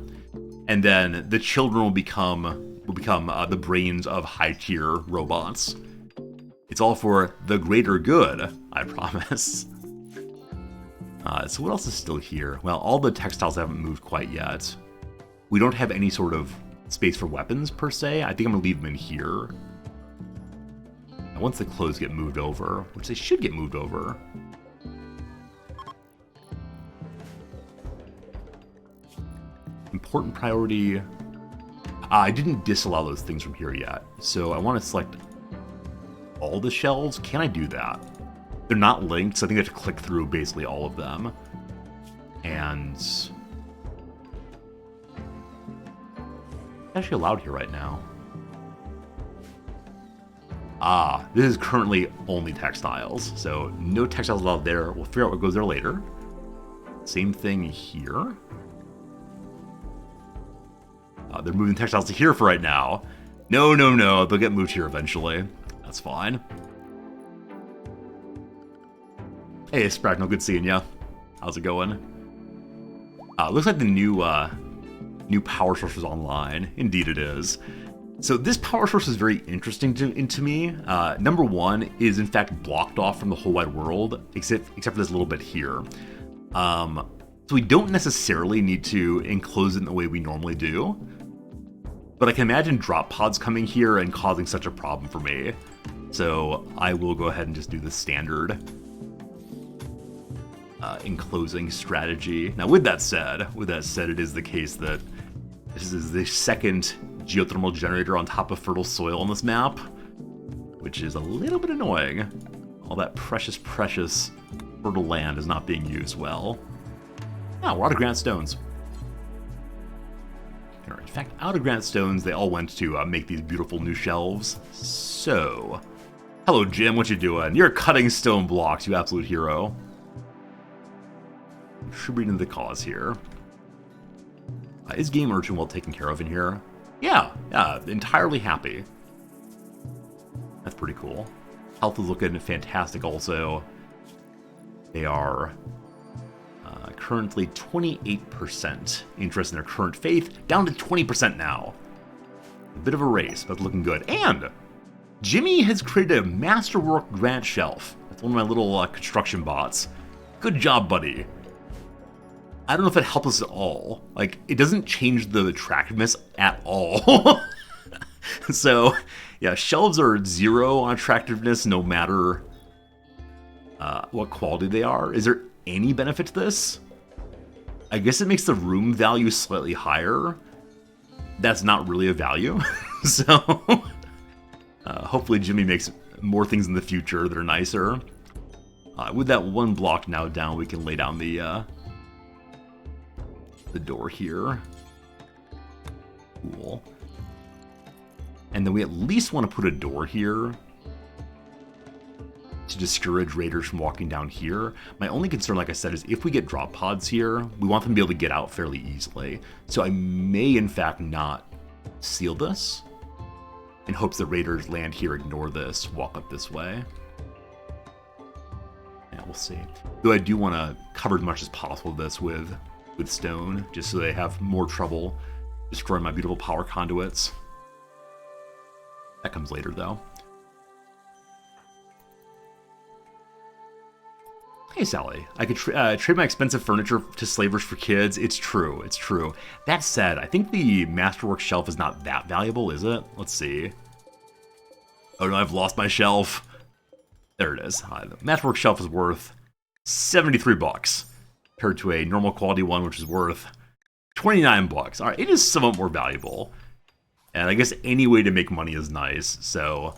A: And then the children will become the brains of high-tier robots. It's all for the greater good, I promise. So what else is still here? Well, all the textiles haven't moved quite yet. We don't have any sort of space for weapons, per se. I think I'm going to leave them in here. And once the clothes get moved over, which they should get moved over. Important priority. I didn't disallow those things from here yet, so I want to select all the shelves. Can I do that? They're not linked, so I think I have to click through basically all of them. And it's actually allowed here right now. This is currently only textiles, so no textiles allowed there. We'll figure out what goes there later. Same thing here. They're moving textiles to here for right now. No, they'll get moved here eventually. That's fine. Hey, Spragnell, good seeing ya. How's it going? Looks like the new power source is online. Indeed it is. So this power source is very interesting to me. Number one is in fact blocked off from the whole wide world, except for this little bit here. So we don't necessarily need to enclose it in the way we normally do. But I can imagine drop pods coming here and causing such a problem for me. So I will go ahead and just do the standard enclosing strategy. Now with that said, it is the case that this is the second geothermal generator on top of fertile soil on this map, which is a little bit annoying. All that precious fertile land is not being used well. We're out of granite stones. In fact, out of granite stones, they all went to make these beautiful new shelves. So, hello Jim, what you doing? You're cutting stone blocks, you absolute hero. Contributing to the cause here. Is Game Urchin well taken care of in here? Yeah, entirely happy. That's pretty cool. Health is looking fantastic also. They are currently 28% interest in their current faith, down to 20% now. A bit of a race, but looking good. And Jimmy has created a masterwork granite shelf. That's one of my little construction bots. Good job, buddy. I don't know if it helps us at all. Like, it doesn't change the attractiveness at all. So, yeah, shelves are 0 on attractiveness no matter what quality they are. Is there any benefit to this? I guess it makes the room value slightly higher. That's not really a value. So, hopefully Jimmy makes more things in the future that are nicer. With that one block now down, we can lay down the door here. Cool. And then we at least want to put a door here to discourage raiders from walking down here. My only concern, like I said, is if we get drop pods here, we want them to be able to get out fairly easily. So I may, in fact, not seal this in hopes that raiders land here, ignore this, walk up this way. Yeah, we'll see. Though I do want to cover as much as possible of this with stone, just so they have more trouble destroying my beautiful power conduits. That comes later, though. Hey, Sally. I could trade my expensive furniture to slavers for kids. It's true. It's true. That said, I think the Masterwork shelf is not that valuable, is it? Let's see. Oh no, I've lost my shelf. There it is. The Masterwork shelf is worth 73 bucks compared to a normal quality one, which is worth 29 bucks. All right, it is somewhat more valuable. And I guess any way to make money is nice. So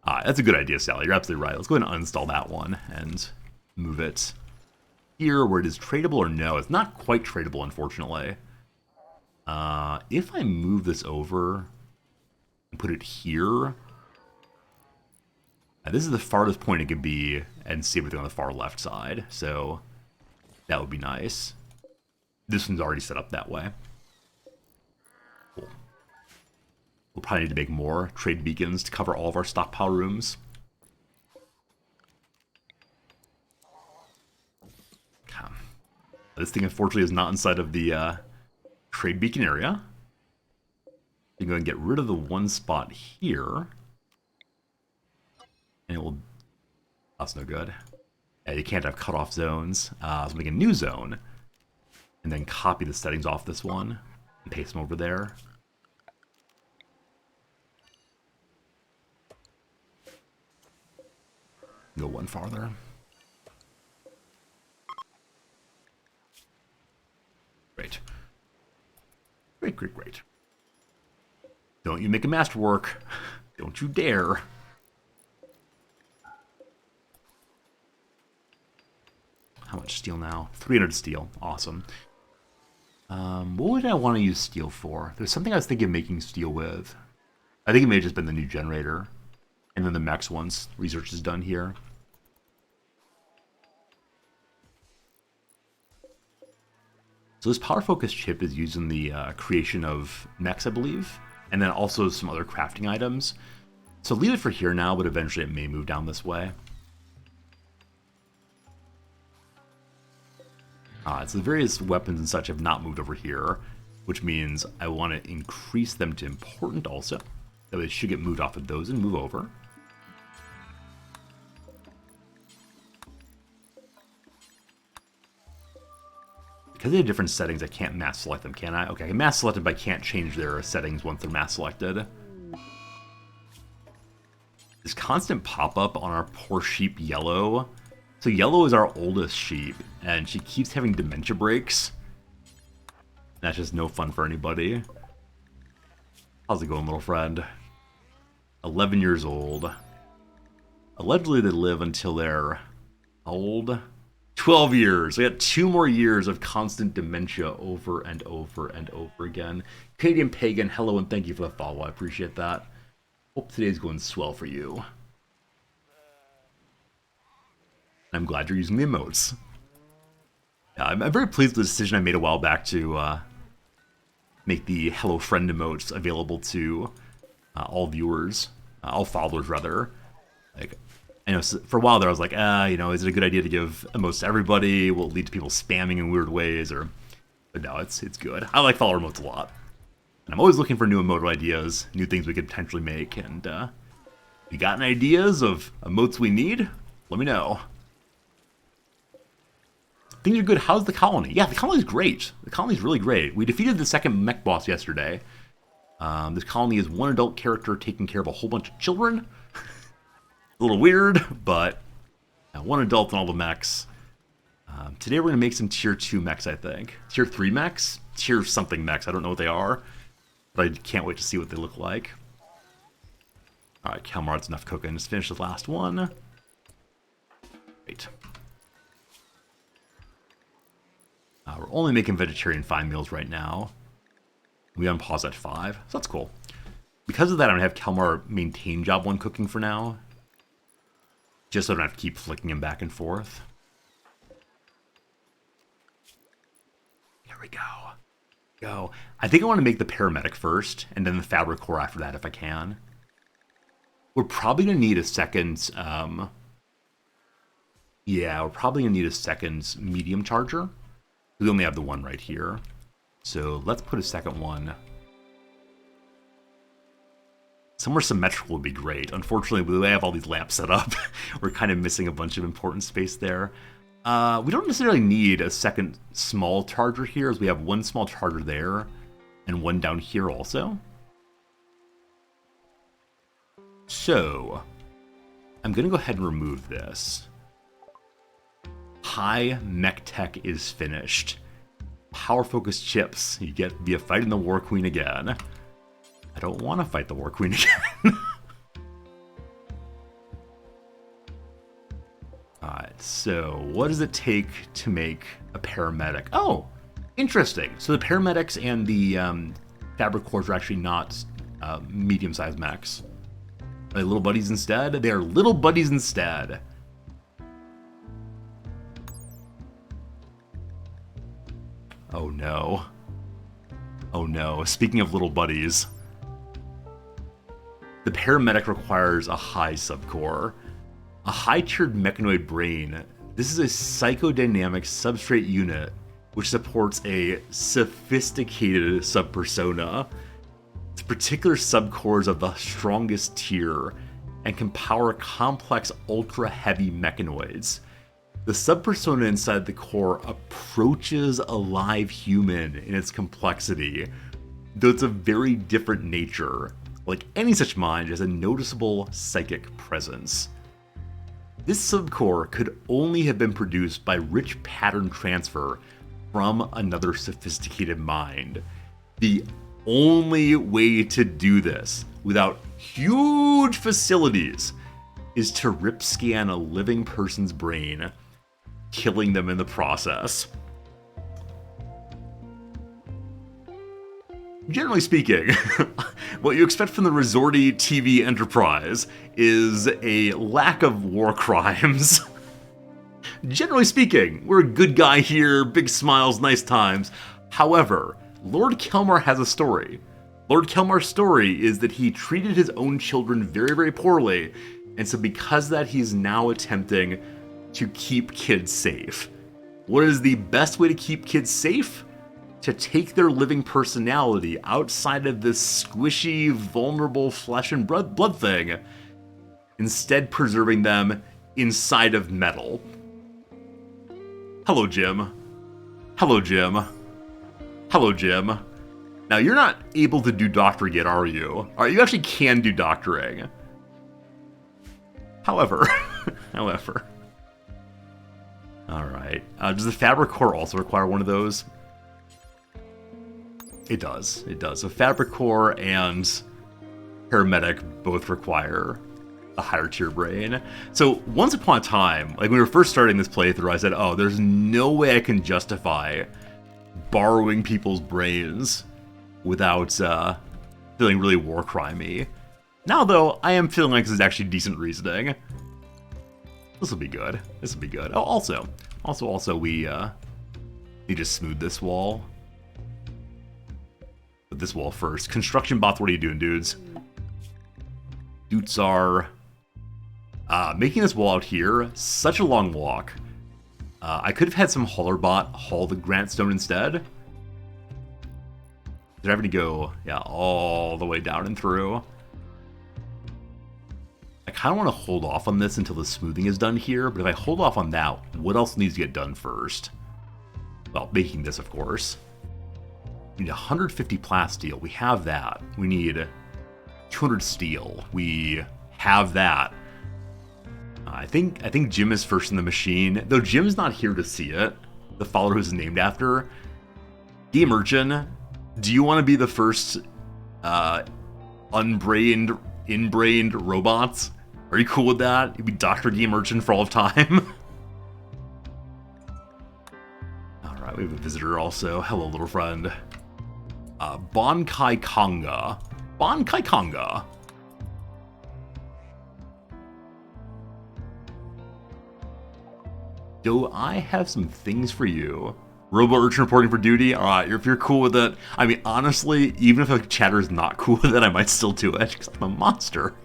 A: that's a good idea, Sally. You're absolutely right. Let's go ahead and uninstall that one and move it here where it is tradable or no. It's not quite tradable, unfortunately. If I move this over and put it here, this is the farthest point it could be and see everything on the far left side. So That would be nice. This one's already set up that way. Cool. We'll probably need to make more trade beacons to cover all of our stockpile rooms. Okay. This thing, unfortunately, is not inside of the trade beacon area. You can go and get rid of the one spot here. And it will... That's no good. Yeah, you can't have cutoff zones. So make a new zone. And then copy the settings off this one. And paste them over there. Go one farther. Great. Great, great, great. Don't you make a masterwork. Don't you dare. How much steel now? 300 steel. Awesome. What would I want to use steel for? There's something I was thinking of making steel with. I think it may have just been the new generator. And then the max once research is done here. So this power focus chip is used in the creation of mechs, I believe. And then also some other crafting items. So leave it for here now, but eventually it may move down this way. So the various weapons and such have not moved over here, which means I want to increase them to important also. That way it should get moved off of those and move over. Because they have different settings, I can't mass select them, can I? Okay, I can mass select them, but I can't change their settings once they're mass selected. This constant pop-up on our poor sheep, Yellow. So Yellow is our oldest sheep, and she keeps having dementia breaks. That's just no fun for anybody. How's it going, little friend? 11 years old. Allegedly, they live until they're old. 12 years. We got 2 more years of constant dementia over and over and over again. Canadian Pagan, hello and thank you for the follow. I appreciate that. Hope today's going swell for you. I'm glad you're using the emotes. I'm very pleased with the decision I made a while back to make the Hello Friend emotes available to all viewers, all followers rather. Like, I know for a while there I was like, you know, is it a good idea to give emotes to everybody? Will it lead to people spamming in weird ways? But no, it's good. I like follower emotes a lot. And I'm always looking for new emote ideas, new things we could potentially make. And if you got any ideas of emotes we need, let me know. Things are good. How's the colony? Yeah, the colony's great. The colony's really great. We defeated the second mech boss yesterday. This colony is one adult character taking care of a whole bunch of children. A little weird, but one adult and all the mechs. Today we're going to make some tier 2 mechs, I think. Tier 3 mechs? Tier something mechs. I don't know what they are, but I can't wait to see what they look like. Alright, Calmar's enough cooking. Let's finish the last one. Great. We're only making vegetarian fine meals right now. We unpause at 5, so that's cool. Because of that, I'm going to have Kalmar maintain job 1 cooking for now. Just so I don't have to keep flicking him back and forth. Here we go. I think I want to make the paramedic first, and then the fabric core after that if I can. We're probably going to need a second... yeah, we're probably going to need a second medium charger. We only have the one right here. So let's put a second one. Somewhere symmetrical would be great. Unfortunately, the way I have all these lamps set up, we're kind of missing a bunch of important space there. We don't necessarily need a second small charger here, as we have one small charger there, and one down here also. So, I'm going to go ahead and remove this. High mech tech is finished. Power focused chips. You get via fighting the War Queen again. I don't want to fight the War Queen again. Alright, so what does it take to make a paramedic? Oh, interesting. So the paramedics and the fabric cores are actually not medium-sized mechs. Are they little buddies instead? They are little buddies instead. Oh no. Oh no. Speaking of little buddies, the paramedic requires a high subcore. A high-tiered mechanoid brain. This is a psychodynamic substrate unit which supports a sophisticated subpersona. Its particular subcores of the strongest tier and can power complex ultra-heavy mechanoids. The subpersona inside the core approaches a live human in its complexity, though it's a very different nature. Like any such mind, it has a noticeable psychic presence. This subcore could only have been produced by rich pattern transfer from another sophisticated mind. The only way to do this without huge facilities is to rip scan a living person's brain, killing them in the process. Generally speaking, what you expect from the Resorty TV enterprise is a lack of war crimes. Generally speaking, we're a good guy here, big smiles, nice times. However, Lord Kelmar has a story. Lord Kelmar's story is that he treated his own children very, very poorly, and so because of that, he's now attempting to keep kids safe. What is the best way to keep kids safe? To take their living personality outside of this squishy, vulnerable flesh and blood thing, instead preserving them inside of metal. Hello, Jim. Hello, Jim. Hello, Jim. Now, you're not able to do doctoring yet, are you? Alright, you actually can do doctoring. However, Alright. Does the fabric core also require one of those? It does. It does. So fabric core and paramedic both require a higher tier brain. So once upon a time, like when we were first starting this playthrough, I said, oh, there's no way I can justify borrowing people's brains without feeling really war crimey. Now, though, I am feeling like this is actually decent reasoning. This will be good. This will be good. Oh, also, we need to smooth this wall. Put this wall first. Construction bots, what are you doing, dudes? Dudes are making this wall out here such a long walk. I could have had some hauler bot haul the granite stone instead. Did I have to go, yeah, all the way down and through? I kind of want to hold off on this until the smoothing is done here, but if I hold off on that, what else needs to get done first? Well, making this, of course. We need 150 plasteel. We have that. We need 200 steel. We have that. I think Jim is first in the machine, though Jim's not here to see it. The follower who's named after. Game Urchin, do you want to be the first unbrained, inbrained robots? Are you cool with that? You'd be Dr. Game Urchin for all of time? Alright, we have a visitor also. Hello, little friend. Bonkai Konga. Bonkai Konga. Do I have some things for you? Robo Urchin reporting for duty? Alright, if you're cool with it. I mean, honestly, even if a chatter is not cool with it, I might still do it, because I'm a monster.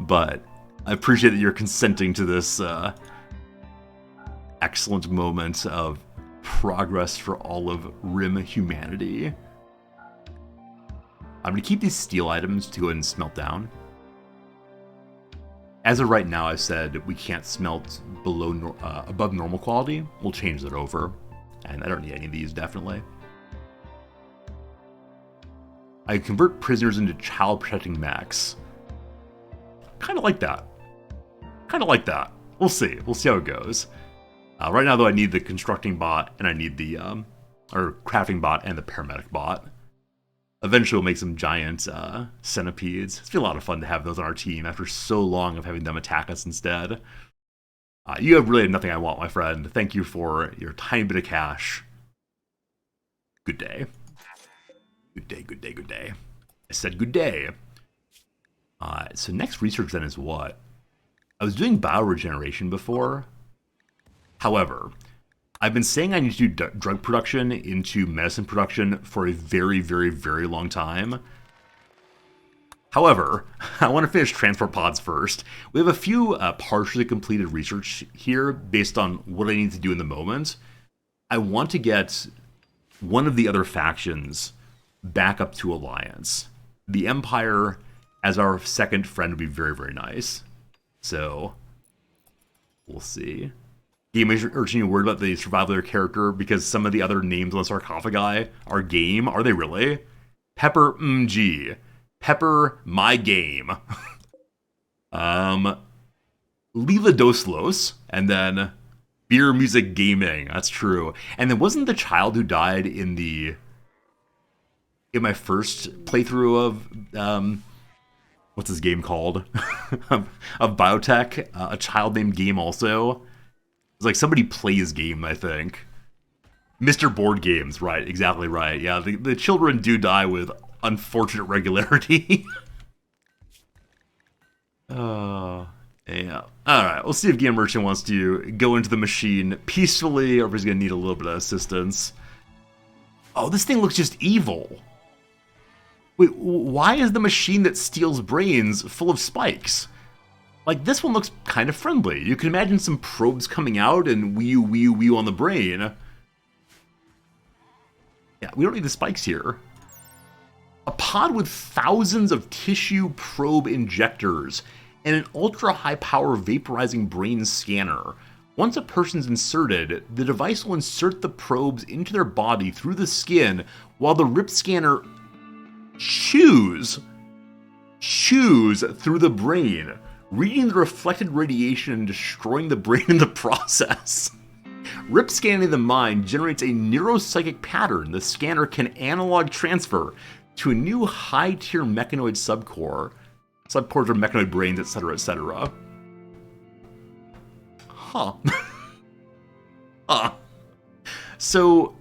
A: But I appreciate that you're consenting to this excellent moment of progress for all of Rim humanity. I'm going to keep these steel items to go ahead and smelt down. As of right now, I've said we can't smelt below above normal quality. We'll change that over. And I don't need any of these, definitely. I convert prisoners into child protecting mechs. Kind of like that. Kind of like that. We'll see. We'll see how it goes. Right now, though, I need the constructing bot, and I need the or crafting bot and the paramedic bot. Eventually, we'll make some giant centipedes. It's been a lot of fun to have those on our team after so long of having them attack us instead. You have really nothing I want, my friend. Thank you for your tiny bit of cash. Good day. Good day, good day, good day. I said good day. So next research then is what? I was doing bioregeneration before. However, I've been saying I need to do drug production into medicine production for a very, very, very long time. However, I want to finish transport pods first. We have a few partially completed research here based on what I need to do in the moment. I want to get one of the other factions back up to alliance. The Empire as our second friend would be very, very nice. So, we'll see. Game urging you worried about the survival of their character because some of the other names on the sarcophagi are game. Are they really? Pepper MG. Pepper my game. Lila Doslos. And then Beer Music Gaming. That's true. And then wasn't the child who died in my first playthrough of what's his game called? of Biotech, a child named Game also. It's like somebody plays game, I think. Mr. Board Games, right, exactly right. Yeah, the children do die with unfortunate regularity. Yeah. Alright, we'll see if Game Merchant wants to go into the machine peacefully or if he's going to need a little bit of assistance. Oh, this thing looks just evil. Wait, why is the machine that steals brains full of spikes? Like, this one looks kind of friendly. You can imagine some probes coming out and wee on the brain. Yeah, we don't need the spikes here. A pod with thousands of tissue probe injectors and an ultra-high-power vaporizing brain scanner. Once a person's inserted, the device will insert the probes into their body through the skin while the RIP scanner chews through the brain, reading the reflected radiation and destroying the brain in the process. RIP scanning the mind generates a neuropsychic pattern the scanner can analog transfer to a new high-tier mechanoid subcores of mechanoid brains, etc., etc. Huh. So,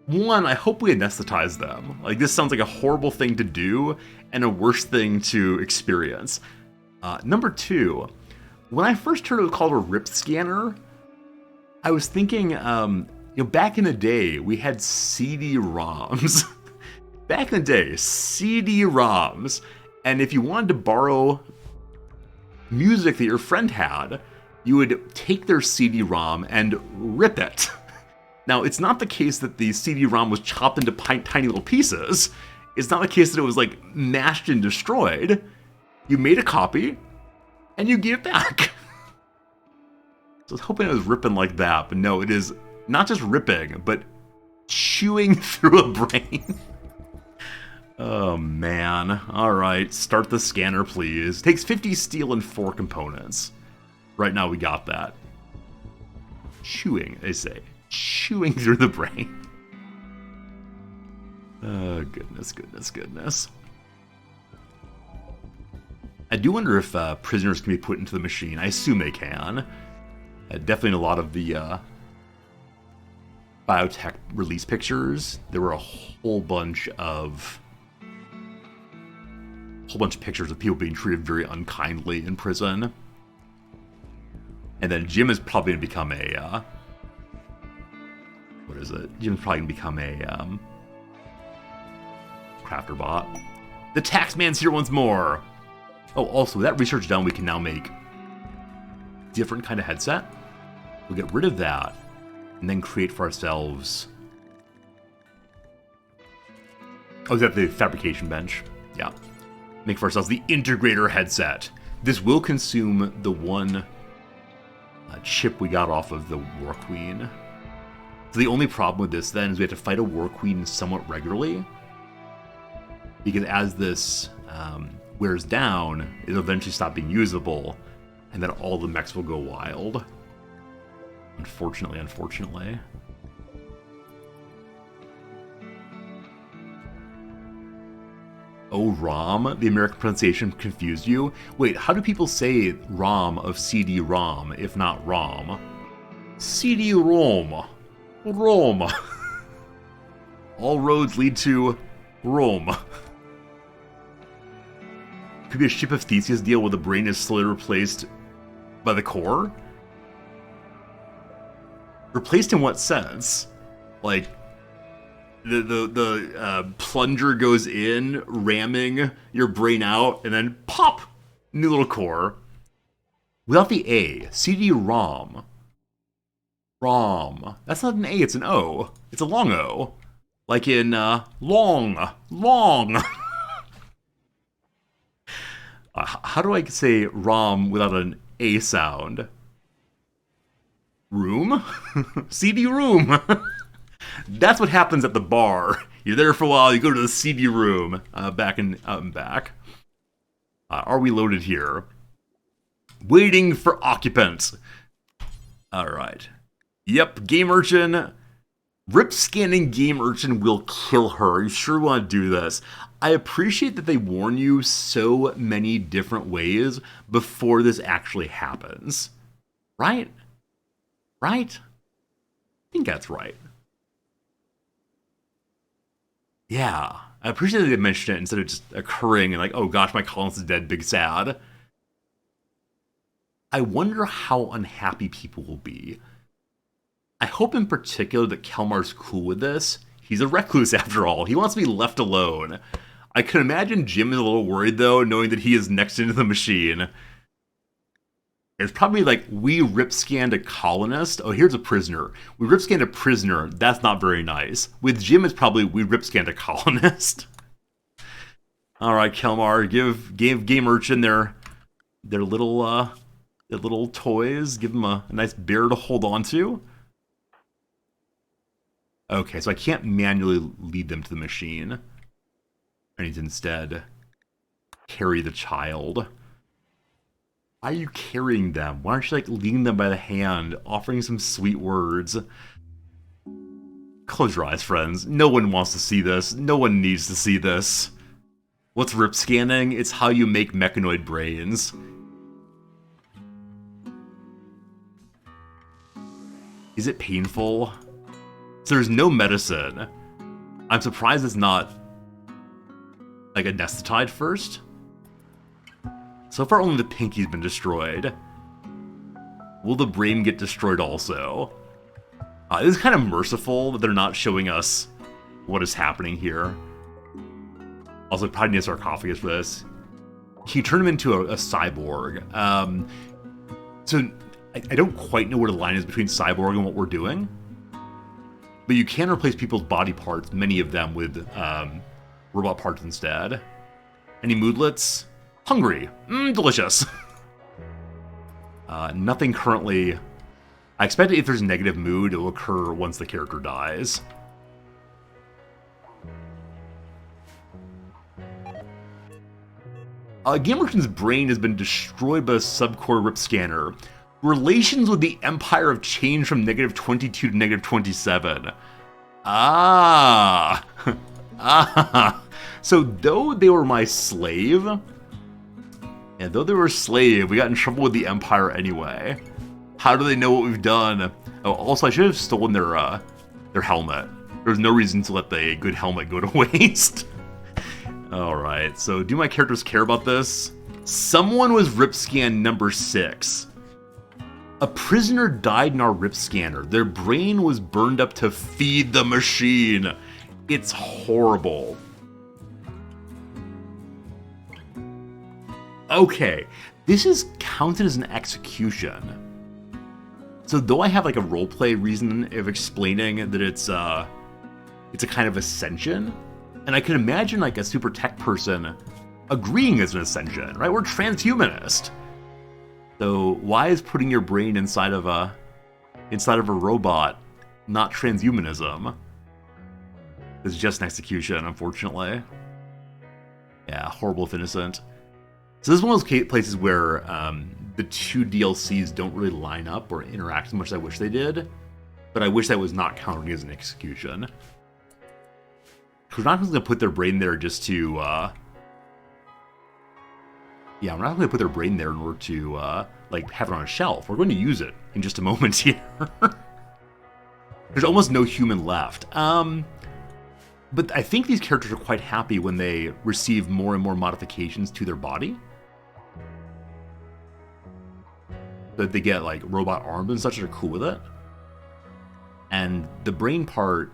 A: one, I hope we anesthetize them. Like, this sounds like a horrible thing to do and a worse thing to experience. Number two, when I first heard it was called a RIP scanner, I was thinking, back in the day, we had CD-ROMs. Back in the day, CD-ROMs. And if you wanted to borrow music that your friend had, you would take their CD-ROM and rip it. Now, it's not the case that the CD-ROM was chopped into tiny little pieces. It's not the case that it was, like, mashed and destroyed. You made a copy, and you gave it back. So I was hoping it was ripping like that, but no, it is not just ripping, but chewing through a brain. Oh, man. Alright, start the scanner, please. Takes 50 steel and 4 components. Right now, we got that. Chewing, they say. Chewing through the brain. Oh, goodness. I do wonder if prisoners can be put into the machine. I assume they can. Definitely in a lot of the Biotech release pictures, there were a whole bunch of pictures of people being treated very unkindly in prison. And then Jim is probably going to become a... what is it? Jim's probably going to become a crafter bot. The Taxman's here once more! Oh, also, with that research done, we can now make different kind of headset. We'll get rid of that, and then create for ourselves... oh, is that the fabrication bench? Yeah. Make for ourselves the integrator headset. This will consume the one chip we got off of the War Queen. So the only problem with this, then, is we have to fight a War Queen somewhat regularly. Because as this wears down, it'll eventually stop being usable, and then all the mechs will go wild. Unfortunately. Oh, ROM? The American pronunciation confused you? Wait, how do people say ROM of CD-ROM, if not ROM? CD-ROM. Rome. All roads lead to Rome. Could be a Ship of Theseus deal where the brain is slowly replaced by the core? Replaced in what sense? Like, the plunger goes in, ramming your brain out, and then pop! New little core. Without the A, CD-ROM. ROM. That's not an A, it's an O. It's a long O. Like in, long. How do I say ROM without an A sound? Room? CD-room. That's what happens at the bar. You're there for a while, you go to the CD room, back and out and back. Are we loaded here? Waiting for occupants. Alright. Yep, Game Urchin. Rip scanning Game Urchin will kill her. You sure want to do this. I appreciate that they warn you so many different ways before this actually happens. Right? Right? I think that's right. Yeah. I appreciate that they mentioned it instead of just occurring and like, oh gosh, my Collins is dead, big sad. I wonder how unhappy people will be. I hope in particular that Kelmar's cool with this. He's a recluse after all. He wants to be left alone. I can imagine Jim is a little worried though, knowing that he is next into the machine. It's probably like, we rip scanned a colonist. Oh, here's a prisoner. We rip scanned a prisoner. That's not very nice. With Jim, it's probably, we rip scanned a colonist. All right, Kelmar, give Game Urchin their little toys. Give them a nice bear to hold on to. Okay, so I can't manually lead them to the machine. I need to instead carry the child. Why are you carrying them? Why aren't you, like, leading them by the hand, offering some sweet words? Close your eyes, friends. No one wants to see this. No one needs to see this. What's rip scanning? It's how you make mechanoid brains. Is it painful? So there's no medicine. I'm surprised it's not, like, anesthetized first. So far, only the pinky's been destroyed. Will the brain get destroyed also? This is kind of merciful that they're not showing us what is happening here. Also, probably need a sarcophagus for this. Can you turn him into a cyborg? So, I don't quite know where the line is between cyborg and what we're doing. But you can replace people's body parts, many of them, with robot parts instead. Any moodlets? Hungry. Delicious. Nothing currently. I expect if there's negative mood, it will occur once the character dies. Game Urchin's brain has been destroyed by a subcore rip scanner. Relations with the Empire have changed from -22 to -27. Ah. Ah. So though they were my slave, and though they were a slave, we got in trouble with the Empire anyway. How do they know what we've done? Oh, also I should have stolen their helmet. There was no reason to let the good helmet go to waste. Alright, so do my characters care about this? Someone was rip scan number 6. A prisoner died in our rip scanner. Their brain was burned up to feed the machine. It's horrible. Okay, this is counted as an execution. So though I have like a roleplay reason of explaining that it's a kind of ascension, and I can imagine like a super tech person agreeing as an ascension, right? We're transhumanist. So why is putting your brain inside of a robot not transhumanism? It's just an execution, unfortunately. Yeah, horrible if innocent. So this is one of those places where the two DLCs don't really line up or interact as much as I wish they did. But I wish that was not counting as an execution. We're not going to put their brain there just to... Yeah, we're not going to put their brain there in order to, like, have it on a shelf. We're going to use it in just a moment here. There's almost no human left. But I think these characters are quite happy when they receive more and more modifications to their body. That they get, like, robot arms and such that are cool with it. And the brain part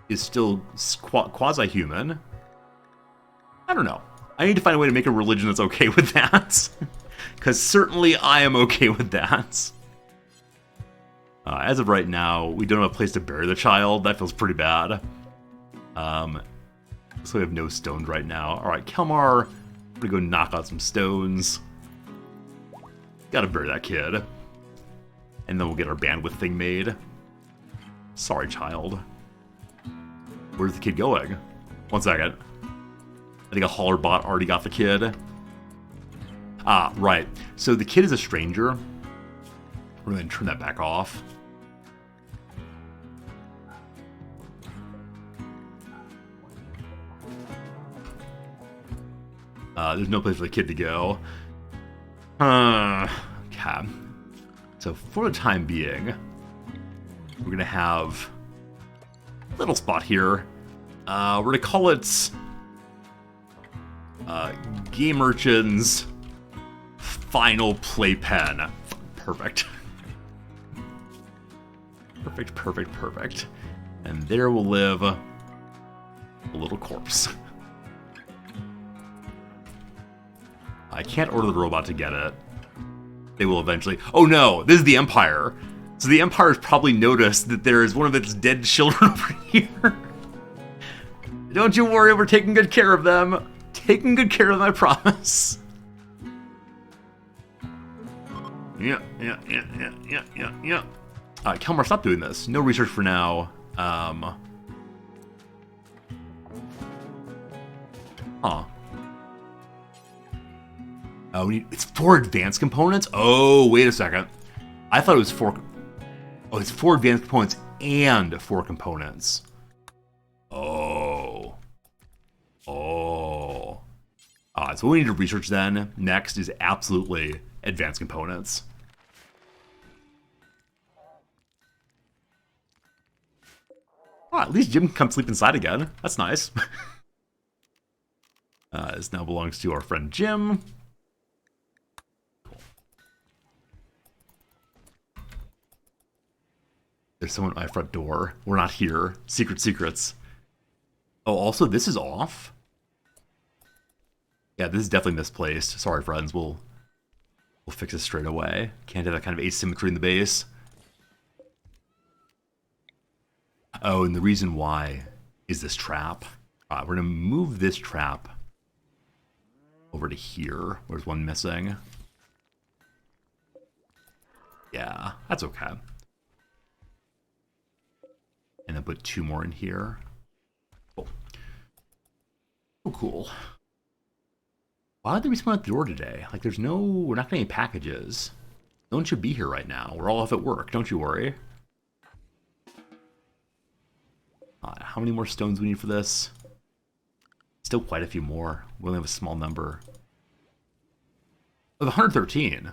A: is still quasi-human. I don't know. I need to find a way to make a religion that's okay with that. Because certainly I am okay with that. As of right now, we don't have a place to bury the child. That feels pretty bad. So we have no stones right now. Alright, Kelmar, we're gonna go knock out some stones. Gotta bury that kid. And then we'll get our bandwidth thing made. Sorry, child. Where's the kid going? One second. I think a hauler bot already got the kid. Ah, right. So the kid is a stranger. We're going to turn that back off. There's no place for the kid to go. Okay. So for the time being, we're going to have a little spot here. We're going to call it Game Urchin's Final Playpen. Perfect. Perfect, perfect, perfect. And there will live a little corpse. I can't order the robot to get it. They will eventually. Oh no, this is the Empire. So the Empire's probably noticed that there is one of its dead children over here. Don't you worry, we're taking good care of them. Taking good care of them, I promise. Yeah. Alright, Kelmar, stop doing this. No research for now. Oh, it's 4 advanced components? Oh, wait a second. I thought it was 4... Oh, it's 4 advanced components and 4 components. Oh. So what we need to research then next is absolutely advanced components. Oh, at least Jim can come sleep inside again. That's nice. This now belongs to our friend Jim. Cool. There's someone at my front door. We're not here. Secrets. Oh, also, this is off. Yeah, this is definitely misplaced. Sorry, friends. We'll fix it straight away. Can't have that kind of asymmetry in the base. Oh, and the reason why is this trap. We're going to move this trap over to here. There's one missing. Yeah, that's okay. And then put 2 more in here. Cool. Oh, cool. Why did they respawn at the door today? Like, we're not getting any packages. No one should be here right now. We're all off at work, don't you worry. How many more stones do we need for this? Still quite a few more. We only have a small number. Oh, 113.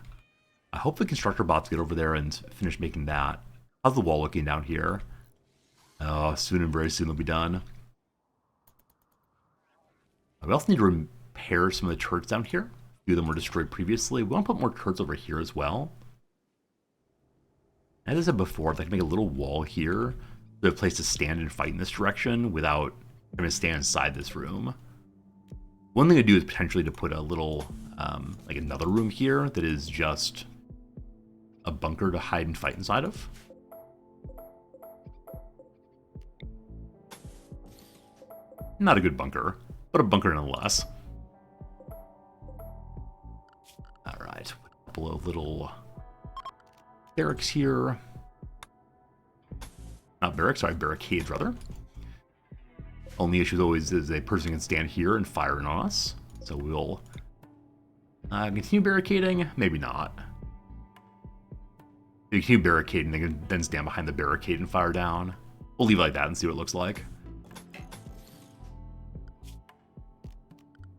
A: I hope the constructor bots get over there and finish making that. How's the wall looking down here? Oh, soon and very soon it'll be done. We also need to repair some of the turrets down here. A few of them were destroyed previously. We want to put more turrets over here as well. As I said before, if I can make a little wall here, we have a place to stand and fight in this direction without having to stand inside this room. One thing to do is potentially to put a little, like another room here that is just a bunker to hide and fight inside of. Not a good bunker, but a bunker nonetheless. Alright, a couple of little barracks here. Not barracks, sorry, barricades rather. Only issue always is a person can stand here and fire in on us. So we'll continue barricading, maybe not. If you continue barricading, they can then stand behind the barricade and fire down. We'll leave it like that and see what it looks like.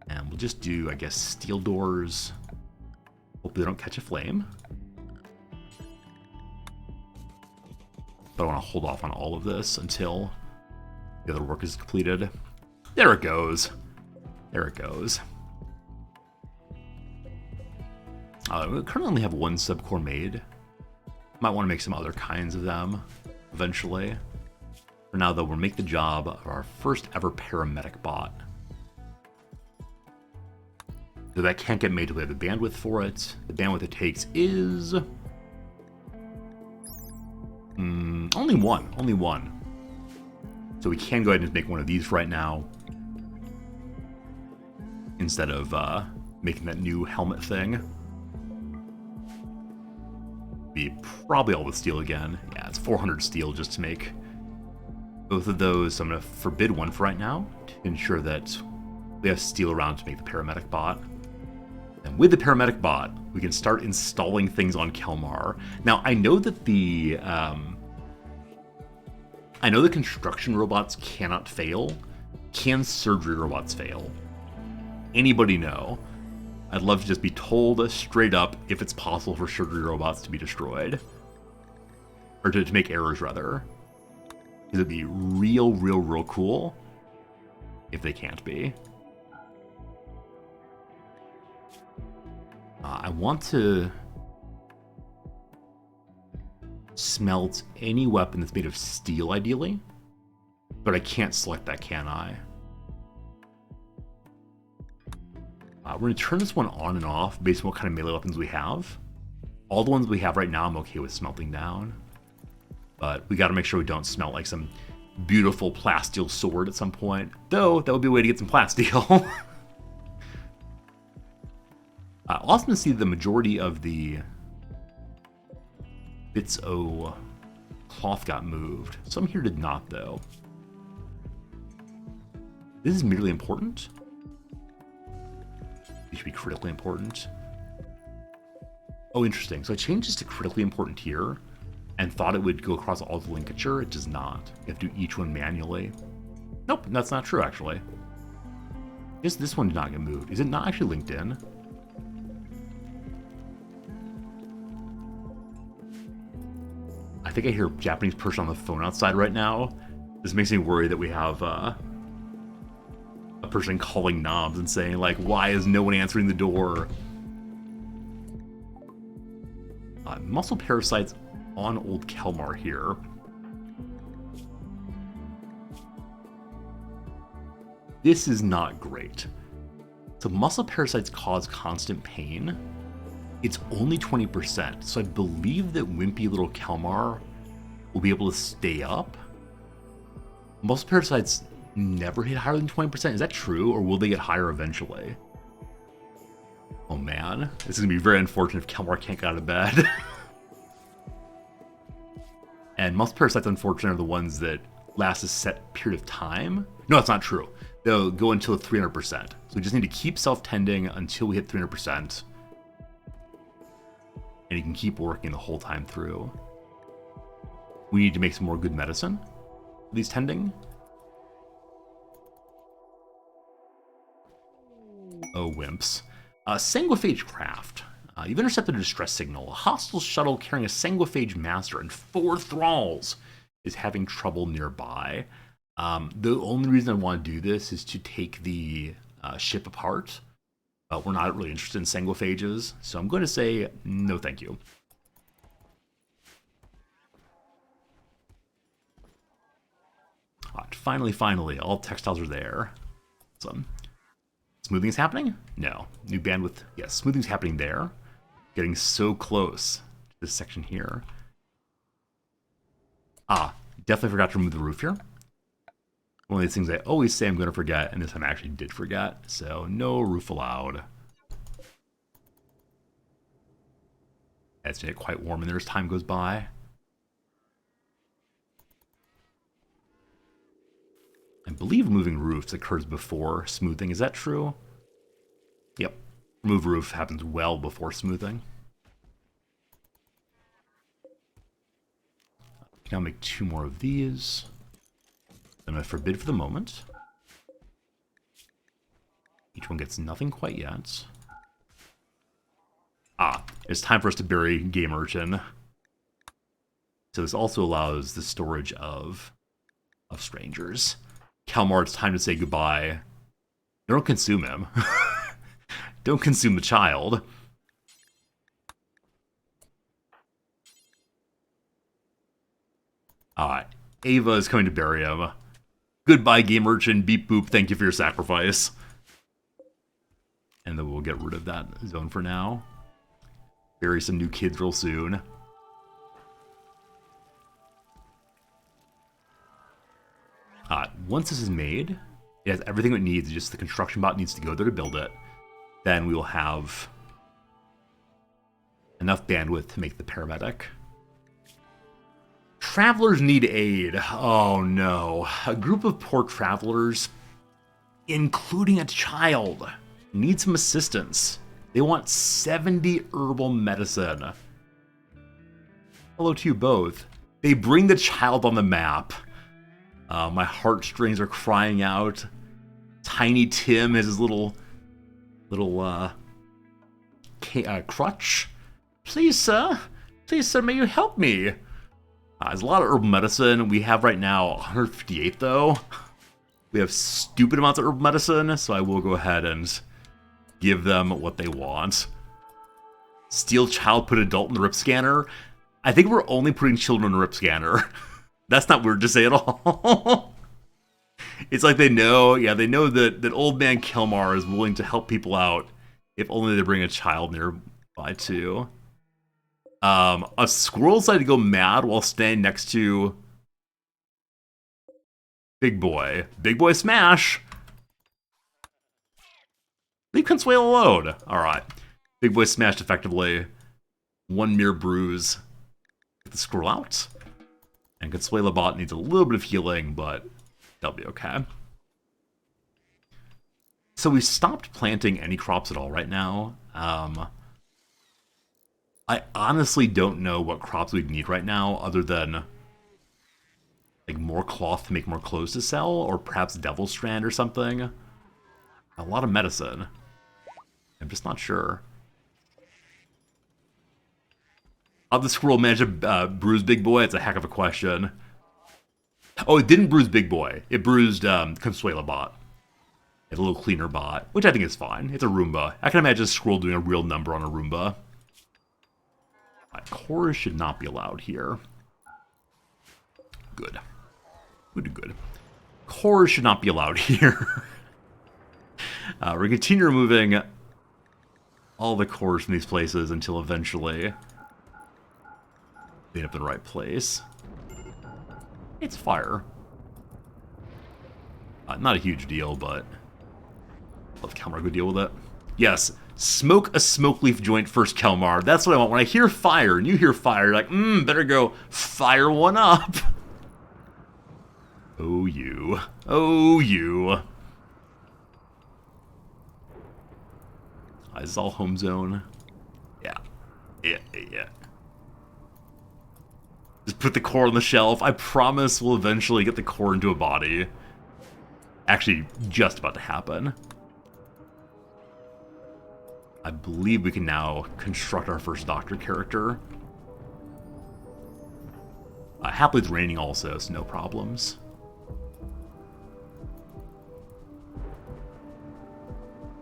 A: And we'll just do, I guess, steel doors. Hope they don't catch a flame. But I want to hold off on all of this until the other work is completed. There it goes. There it goes. We currently only have 1 subcore made. Might want to make some other kinds of them. eventually. For now, though, we'll make the job of our first ever paramedic bot. So that can't get made till we have the bandwidth for it. The bandwidth it takes is... only one. So we can go ahead and just make one of these right now, instead of making that new helmet thing. Be probably all with steel again. Yeah, it's 400 steel just to make both of those. So I'm going to forbid one for right now to ensure that we have steel around to make the paramedic bot. And with the paramedic bot, we can start installing things on Kelmar. Now, I know that the construction robots cannot fail. Can surgery robots fail? Anybody know? I'd love to just be told straight up if it's possible for surgery robots to be destroyed. Or to make errors, rather. Because it'd be real cool if they can't be. I want to smelt any weapon that's made of steel, ideally. But I can't select that, can I? We're going to turn this one on and off based on what kind of melee weapons we have. All the ones we have right now, I'm okay with smelting down. But we got to make sure we don't smelt like some beautiful plasteel sword at some point. Though, that would be a way to get some plasteel. Awesome to see the majority of the bits o cloth got moved. Some here did not, though. This is merely important. It should be critically important. Oh, interesting. So I changed this to critically important here and thought it would go across all the linkature. It does not. You have to do each one manually. Nope, that's not true, actually. I guess this one did not get moved. Is it not actually linked in? I think I hear a Japanese person on the phone outside right now. This makes me worry that we have a person calling knobs and saying, like, why is no one answering the door? Muscle parasites on old Kelmar here. This is not great. So muscle parasites cause constant pain. It's only 20%, so I believe that wimpy little Kelmar will be able to stay up. Muscle parasites never hit higher than 20%. Is that true, or will they get higher eventually? Oh man, this is gonna be very unfortunate if Kelmar can't get out of bed. And muscle parasites, unfortunately, are the ones that last a set period of time. No, that's not true. They'll go until 300%. So we just need to keep self-tending until we hit 300%. And you can keep working the whole time through. We need to make some more good medicine for these tending. Oh, wimps. Sanguiphage craft. You've intercepted a distress signal. A hostile shuttle carrying a Sanguiphage master and 4 thralls is having trouble nearby. The only reason I want to do this is to take the ship apart. But we're not really interested in Sanguiphages, so I'm going to say no thank you. Finally, all textiles are there. Awesome. Smoothing is happening? No. New bandwidth. Yes, smoothing is happening there. Getting so close to this section here. Definitely forgot to remove the roof here. One of these things I always say I'm going to forget, and this time I actually did forget. So no roof allowed. It's going to get quite warm in there as time goes by. I believe removing roofs occurs before smoothing. Is that true? Yep. Remove roof happens well before smoothing. Now make 2 more of these. I'm going to forbid for the moment. Each one gets nothing quite yet. It's time for us to bury Game Urchin. So this also allows the storage of strangers. Kelmar, it's time to say goodbye. Don't consume him. Don't consume the child. Alright, Ava is coming to bury him. Goodbye, game merchant. Beep boop. Thank you for your sacrifice. And then we'll get rid of that zone for now. Bury some new kids real soon. Once this is made, it has everything it needs. Just the construction bot needs to go there to build it. Then we will have enough bandwidth to make the paramedic. Travelers need aid. Oh no. A group of poor travelers, including a child, need some assistance. They want 70 herbal medicine. Hello to you both. They bring the child on the map. My heartstrings are crying out. Tiny Tim has his little crutch. Please, sir, may you help me? There's a lot of herbal medicine. We have right now 158 though. We have stupid amounts of herbal medicine, so I will go ahead and give them what they want. Steal child, put adult in the rip scanner. I think we're only putting children in the rip scanner. That's not weird to say at all. It's like they know, yeah, they know that old man Kelmar is willing to help people out if only they bring a child nearby too. A squirrel decided to go mad while staying next to Big Boy. Big Boy smash! Leave Consuelo alone! Alright. Big Boy smashed effectively. One mere bruise. Get the squirrel out. And Consuelo bot needs a little bit of healing, but they'll be okay. So we stopped planting any crops at all right now. I honestly don't know what crops we'd need right now, other than like more cloth to make more clothes to sell, or perhaps Devil Strand or something. A lot of medicine. I'm just not sure. How did the squirrel manage to bruise Big Boy? It's a heck of a question. Oh, it didn't bruise Big Boy. It bruised Consuelo bot. It's a little cleaner bot, which I think is fine. It's a Roomba. I can imagine a squirrel doing a real number on a Roomba. Cores should not be allowed here. Good. Good. Cores should not be allowed here. We're going to continue removing all the cores from these places until eventually they end up in the right place. It's fire. Not a huge deal, but let Kelmar go deal with it. Yes, smoke a smoke leaf joint first, Kelmar. That's what I want. When I hear fire and you hear fire, you're like, better go fire one up. Oh, you. Oh, you. Is this all home zone? Yeah. Just put the core on the shelf. I promise we'll eventually get the core into a body. Actually, just about to happen. I believe we can now construct our first Doctor character. Happily it's raining also, so no problems.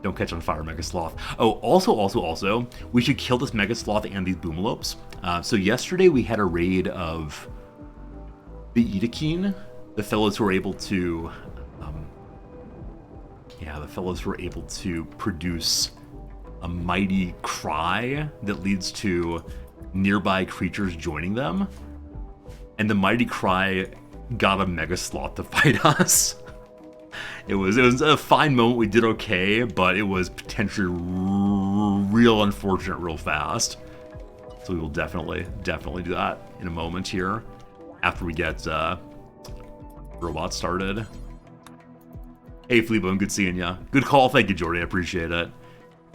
A: Don't catch on fire, Mega Sloth. Oh, also, we should kill this Mega Sloth and these Boomalopes. So yesterday we had a raid of the Edakeen, the fellows who were able to, produce a mighty cry that leads to nearby creatures joining them. And the mighty cry got a Mega Sloth to fight us. It was a fine moment. We did okay, but it was potentially real unfortunate real fast. So we will definitely do that in a moment here after we get robots started. Hey, Fleabone, good seeing ya. Good call. Thank you, Jordy. I appreciate it.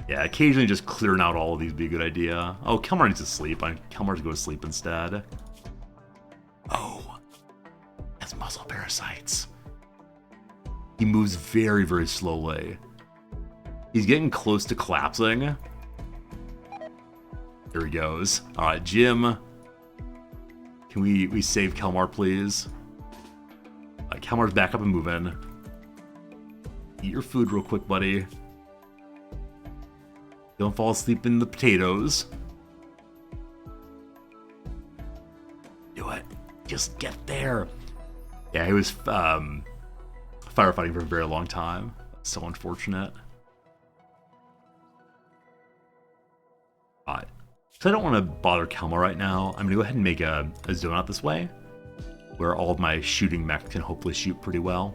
A: Yeah, occasionally just clearing out all of these would be a good idea. Oh, Kelmar needs to sleep. Kelmar's go to sleep instead. Oh, that's muscle parasites. He moves very, very slowly. He's getting close to collapsing. There he goes. All right, Jim. Can we save Kelmar, please? Kelmar's back up and moving. Eat your food real quick, buddy. Don't fall asleep in the potatoes. Do just get there. Yeah, he was firefighting for a very long time. So unfortunate. Alright. So I don't want to bother Kelma right now. I'm going to go ahead and make a zone out this way, where all of my shooting mechs can hopefully shoot pretty well.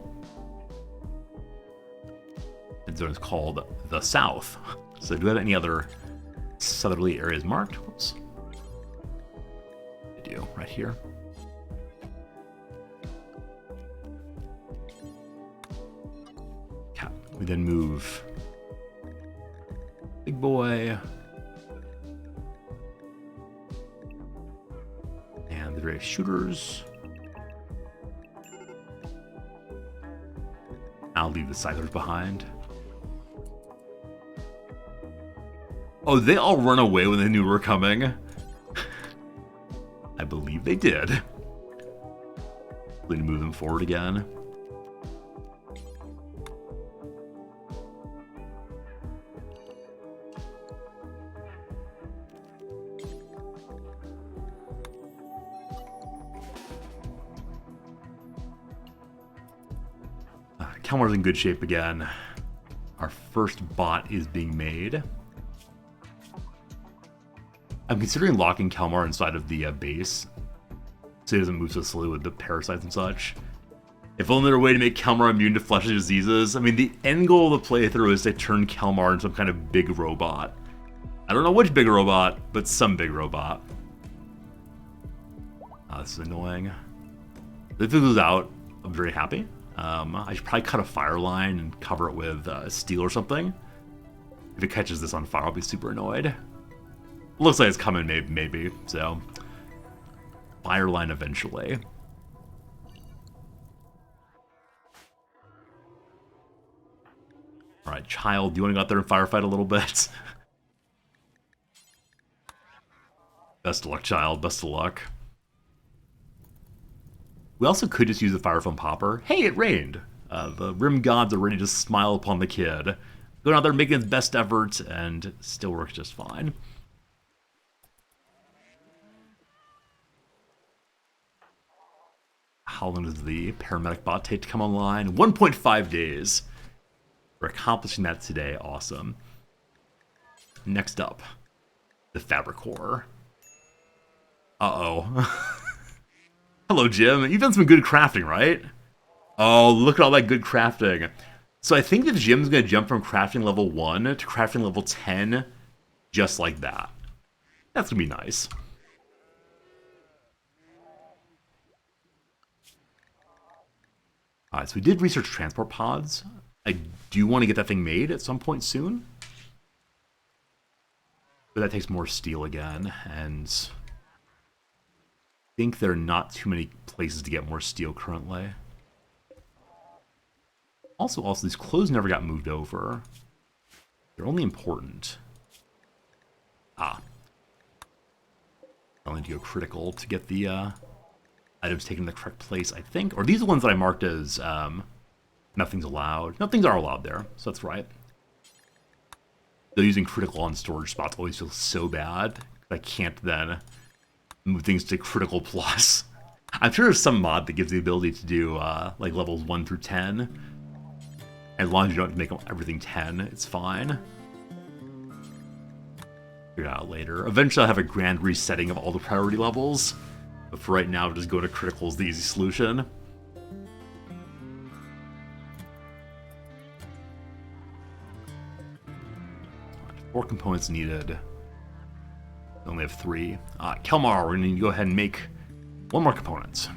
A: The zone is called the South. So do we have any other southerly areas marked? Whoops. I do, right here. Okay. We then move Big Boy. And the various shooters. I'll leave the Scythers behind. Oh, they all run away when they knew we were coming. I believe they did. We need to move them forward again. Kelmar's in good shape again. Our first bot is being made. I'm considering locking Kelmar inside of the base, so he doesn't move so slowly with the parasites and such. If only there were a way to make Kelmar immune to fleshy diseases. I mean, the end goal of the playthrough is to turn Kelmar into some kind of big robot. I don't know which big robot, but some big robot. This is annoying. If it goes out, I'm very happy. I should probably cut a fire line and cover it with steel or something. If it catches this on fire, I'll be super annoyed. Looks like it's coming, maybe. So, fire line eventually. All right, child, do you want to go out there and firefight a little bit? Best of luck, child. Best of luck. We also could just use the fire foam popper. Hey, it rained. The rim gods are ready to smile upon the kid. Going out there making his best efforts, and still works just fine. How long does the paramedic bot take to come online? 1.5 days. We're accomplishing that today. Awesome. Next up, the fabric core. Uh-oh. Hello, Jim. You've done some good crafting, right? Oh, look at all that good crafting. So I think that Jim's going to jump from crafting level 1 to crafting level 10 just like that. That's going to be nice. Alright, so we did research transport pods. I do want to get that thing made at some point soon. But that takes more steel again, and I think there are not too many places to get more steel currently. Also, these clothes never got moved over. They're only important. I only need to go critical to get the items taken in the correct place, I think. Or these are the ones that I marked as nothing's allowed. No, things are allowed there, so that's right. Though using critical on storage spots always feels so bad. I can't then move things to critical plus. I'm sure there's some mod that gives the ability to do like levels 1 through 10. As long as you don't make everything 10, it's fine. Figure it out later. Eventually I'll have a grand resetting of all the priority levels. But for right now, just go to critical is the easy solution. 4 components needed. We only have 3. Kelmar, we're going to go ahead and make 1 more component.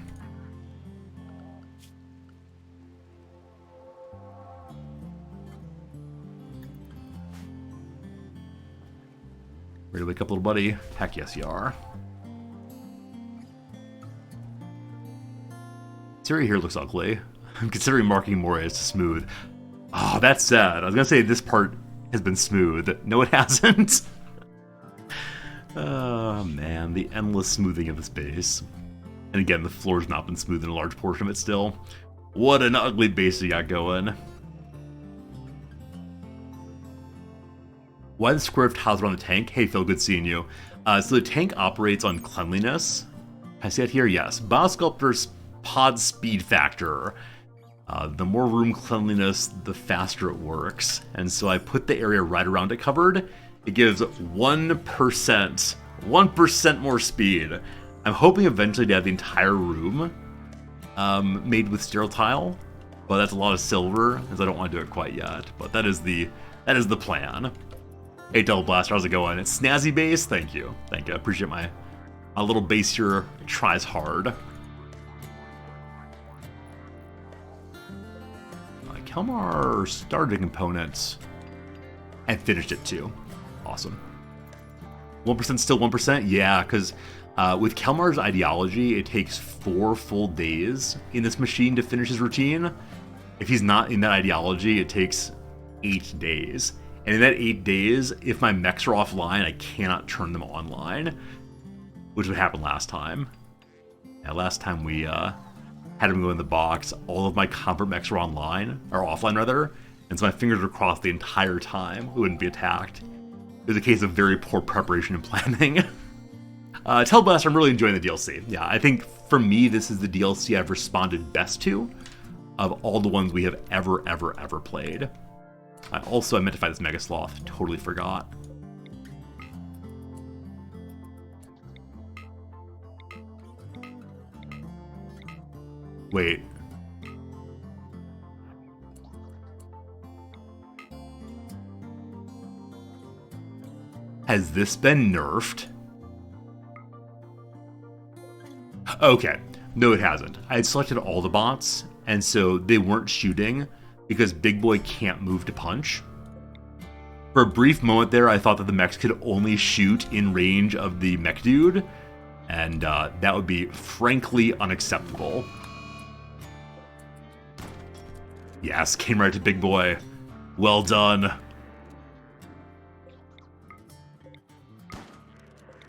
A: Ready to wake up, little buddy? Heck yes, you are. This area here looks ugly. I'm considering marking more as smooth. Oh, that's sad. I was going to say this part has been smooth. No, it hasn't. Oh, man. The endless smoothing of this base. And again, the floor's not been smooth in a large portion of it still. What an ugly base you got going. Why the square of tiles around the tank? Hey, Phil, good seeing you. So the tank operates on cleanliness. I see it here, yes. Biosculptor's pod speed factor. The more room cleanliness, the faster it works. And so I put the area right around it covered. It gives 1% more speed. I'm hoping eventually to have the entire room made with steel tile, but that's a lot of silver, as I don't want to do it quite yet. But that is the plan. Hey, Double Blaster, how's it going? It's Snazzy Base, thank you. I appreciate my little base here tries hard. Kelmar started components and finished it too. Awesome. 1% still 1%? Yeah, because with Kelmar's ideology, it takes 4 full days in this machine to finish his routine. If he's not in that ideology, it takes 8 days. And in that 8 days, if my mechs are offline, I cannot turn them online, which would happen last time. Yeah, last time we had him go in the box, all of my comfort mechs were online, or offline rather, and so my fingers were crossed the entire time we wouldn't be attacked. It was a case of very poor preparation and planning. Telblast, I'm really enjoying the DLC. Yeah, I think for me, this is the DLC I've responded best to of all the ones we have ever played. Also, I meant to fight this Mega Sloth, totally forgot. Wait. Has this been nerfed? Okay. No, it hasn't. I had selected all the bots, and so they weren't shooting because Big Boy can't move to punch. For a brief moment there, I thought that the mechs could only shoot in range of the mech dude, and that would be frankly unacceptable. Yes, came right to Big Boy. Well done.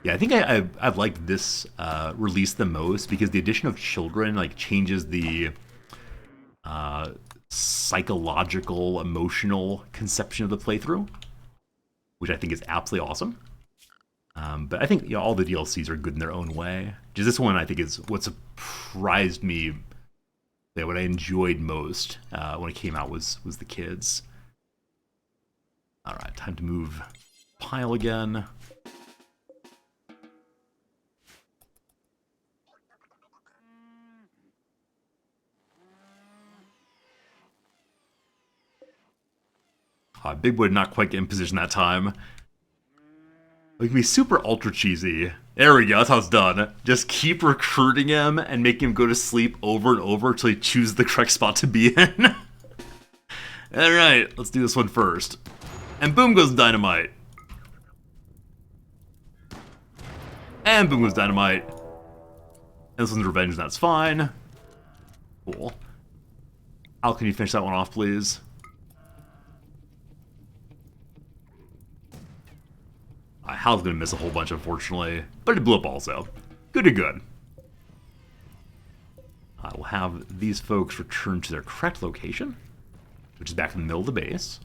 A: Yeah, I think I've liked this release the most because the addition of children like changes the psychological, emotional conception of the playthrough, which I think is absolutely awesome. But I think all the DLCs are good in their own way. Just this one, I think, is what surprised me. Yeah, what I enjoyed most when it came out was the kids. All right, time to move pile again. Big Boy did not quite get in position that time. We can be super ultra cheesy. There we go, that's how it's done. Just keep recruiting him and make him go to sleep over and over until he chooses the correct spot to be in. Alright, let's do this one first. And boom goes dynamite. And boom goes dynamite. And this one's revenge, and that's fine. Cool. How can you finish that one off, please? Hal's gonna miss a whole bunch, unfortunately, but it blew up also. Good to good. I will have these folks return to their correct location, which is back in the middle of the base.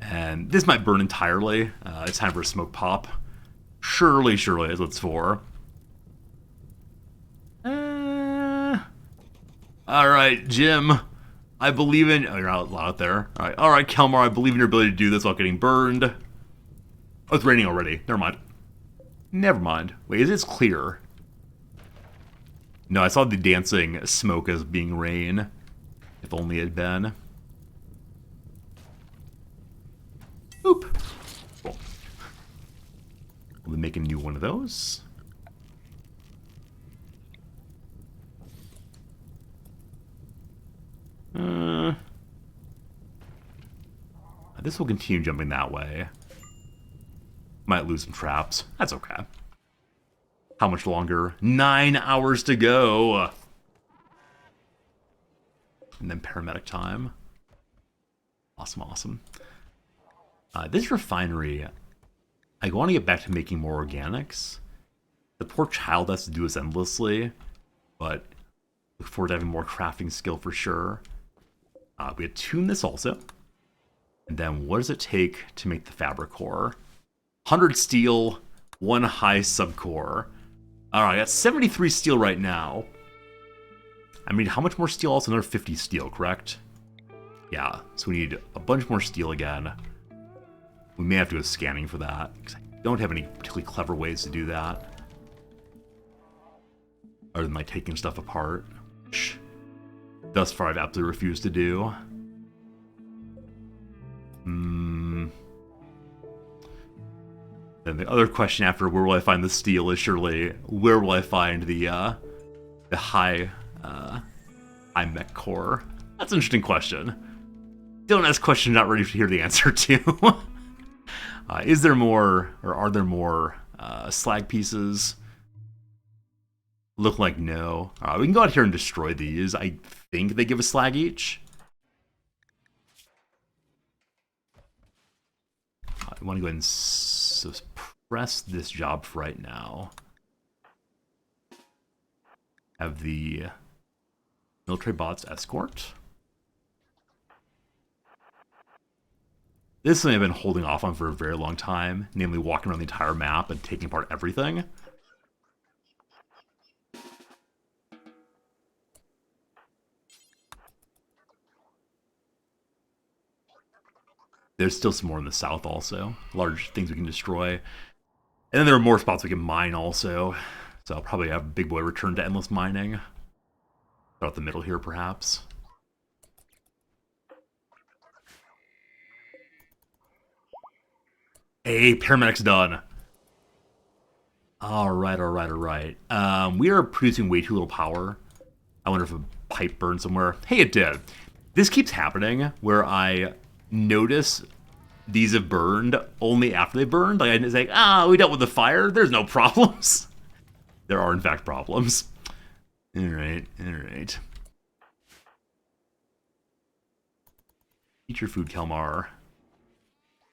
A: And this might burn entirely. It's time for a smoke pop. Surely, that's what it's for. Alright, Jim. I believe in... Oh, you're out there. Alright, Kelmar, I believe in your ability to do this without getting burned. Oh, it's raining already. Never mind. Wait, it's clear. No, I saw the dancing smoke as being rain. If only it had been. Oop. Cool. We'll make a new one of those. This will continue jumping that way. Might lose some traps. That's okay. How much longer? 9 hours to go. And then paramedic time. Awesome. This refinery, I want to get back to making more organics. The poor child has to do this endlessly, but look forward to having more crafting skill for sure. We attune this also. And then what does it take to make the fabric core? 100 steel, 1 high subcore. All right, I got 73 steel right now. I mean, how much more steel? Also another 50 steel, correct? Yeah, so we need a bunch more steel again. We may have to do a scanning for that, because I don't have any particularly clever ways to do that. Other than like taking stuff apart, which thus far I've absolutely refused to do. Then the other question after where will I find the steel is surely where will I find the high mech core? That's an interesting question. Don't ask questions not ready to hear the answer to. Is there more, or are there more slag pieces? Look like no. We can go out here and destroy these. I think they give a slag each. I want to go ahead and suppress this job for right now. Have the military bots escort. This is something I've been holding off on for a very long time, namely walking around the entire map and taking apart everything. There's still some more in the south also. Large things we can destroy. And then there are more spots we can mine also. So I'll probably have Big Boy return to endless mining. Start out the middle here, perhaps. Hey, paramedic's done. Alright. We are producing way too little power. I wonder if a pipe burned somewhere. Hey, it did. This keeps happening where I notice these have burned only after they burned. Like, it's like, we dealt with the fire. There's no problems. There are, in fact, problems. Alright. Eat your food, Kelmar.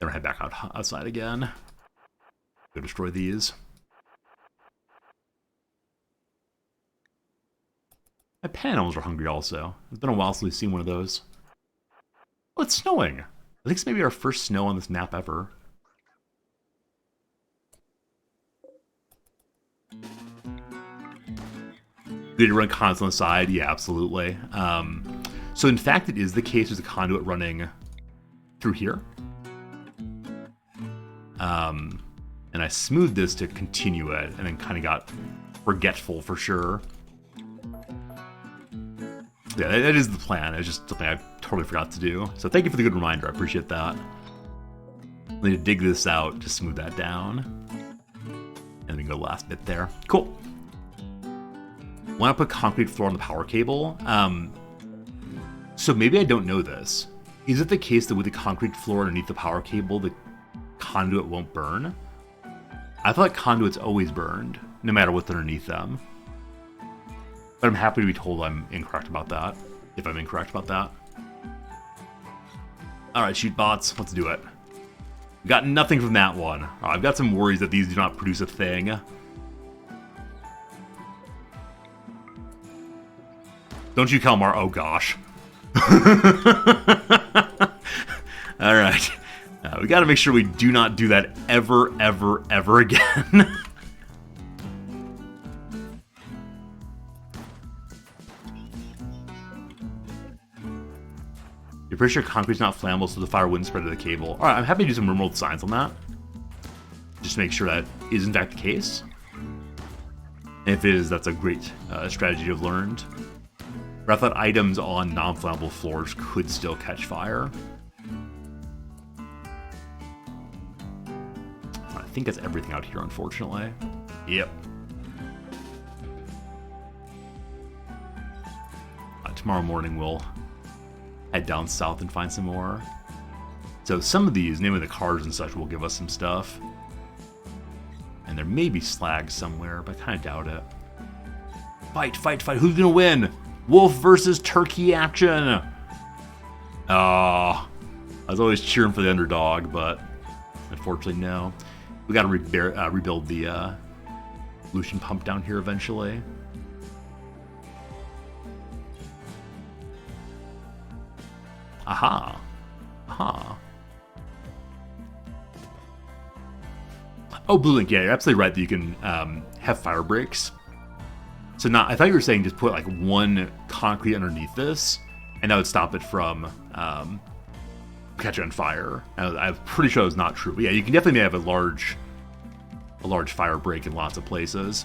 A: Then head back outside again. Go destroy these. My pet animals are hungry also. It's been a while since we've seen one of those. Oh, it's snowing. I think it's maybe our first snow on this map ever. Good to run conduits on the side? Yeah, absolutely. So in fact, it is the case there's a conduit running through here. And I smoothed this to continue it, and then kind of got forgetful for sure. Yeah, that is the plan. It's just something I totally forgot to do. So thank you for the good reminder. I appreciate that. I need to dig this out to smooth that down. And then go last bit there. Cool. Want to put concrete floor on the power cable? So maybe I don't know this. Is it the case that with the concrete floor underneath the power cable, the conduit won't burn? I thought conduits always burned, no matter what's underneath them. But I'm happy to be told I'm incorrect about that, if I'm incorrect about that. Alright, shoot bots, let's do it. We got nothing from that one. I've got some worries that these do not produce a thing. Don't you, Kalmar? Oh gosh. Alright. We gotta make sure we do not do that ever again. You're pretty sure concrete's not flammable, so the fire wouldn't spread to the cable. Alright, I'm happy to do some Rimworld science on that. Just to make sure that is in fact the case. And if it is, that's a great strategy to have learned. But I thought items on non-flammable floors could still catch fire. I think that's everything out here, unfortunately. Yep. Tomorrow morning we'll head down south and find some more. So some of these, namely the cars and such, will give us some stuff. And there may be slag somewhere, but I kind of doubt it. Fight. Who's gonna win? Wolf versus turkey action. I was always cheering for the underdog, but unfortunately, no. We gotta rebuild the Lucian pump down here eventually. Aha. Aha. Oh, Blue Link, yeah, you're absolutely right that you can have fire breaks. So I thought you were saying just put like one concrete underneath this, and that would stop it from catching on fire. I'm pretty sure it's not true. But yeah, you can definitely have a large fire break in lots of places.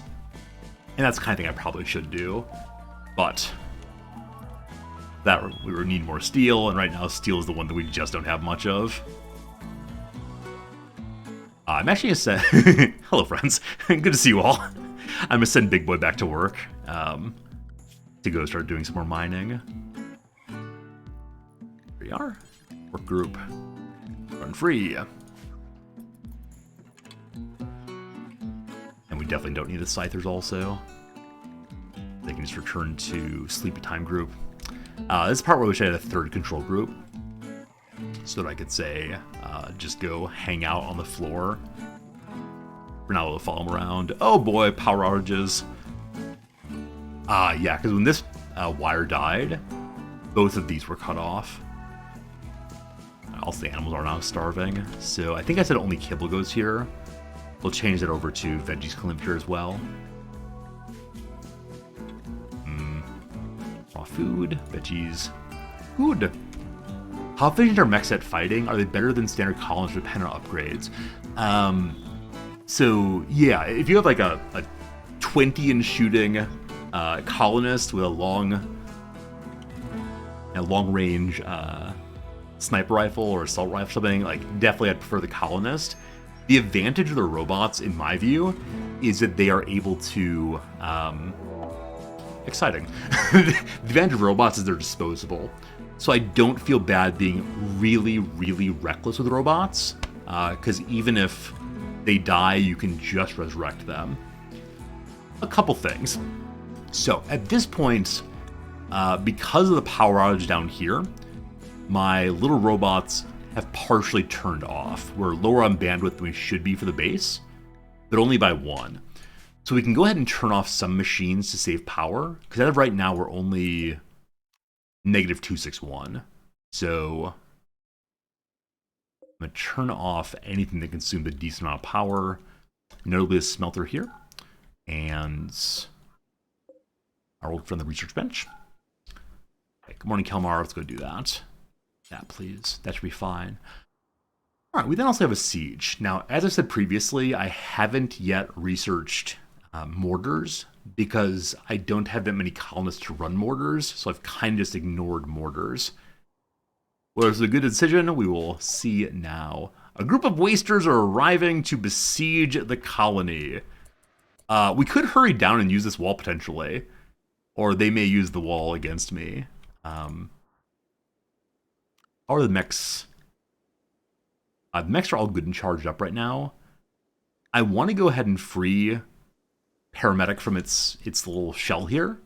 A: And that's the kind of thing I probably should do. But that we would need more steel, and right now steel is the one that we just don't have much of. I'm actually gonna send... Hello, friends. Good to see you all. I'm gonna send Big Boy back to work to go start doing some more mining. Here we are. Work group. Run free. And we definitely don't need the Scythers also. They can just return to Sleepy Time group. This is the part where I wish I had a third control group. So that I could say, just go hang out on the floor. We're not able to follow them around. Oh boy, power outages. Yeah, because when this wire died, both of these were cut off. Also, the animals are now starving. So I think I said only kibble goes here. We'll change that over to veggies can live here as well. Raw food, veggies, food. How efficient are mechs at fighting? Are they better than standard colonists with pen or upgrades? So yeah, if you have like a 20 in shooting colonist with a long range sniper rifle or assault rifle or something, like definitely I'd prefer the colonist. The advantage of the robots, in my view, is that they are able to exciting. The advantage of robots is they're disposable. So I don't feel bad being really, really reckless with robots, because even if they die, you can just resurrect them. A couple things. So at this point, because of the power outage down here, my little robots have partially turned off. We're lower on bandwidth than we should be for the base, but only by 1. So we can go ahead and turn off some machines to save power, because as of right now, we're only -261. So I'm going to turn off anything that consumes a decent amount of power, notably a smelter here, and our old friend the research bench. Okay, good morning, Kelmar. Let's go do that. Yeah, please. That should be fine. All right, we then also have a siege. Now, as I said previously, I haven't yet researched mortars because I don't have that many colonists to run mortars, so I've kind of just ignored mortars. Whether it's a good decision, we will see now. A group of wasters are arriving to besiege the colony. We could hurry down and use this wall potentially, or they may use the wall against me. How are the mechs? The mechs are all good and charged up right now. I want to go ahead and free Paramedic from its little shell here.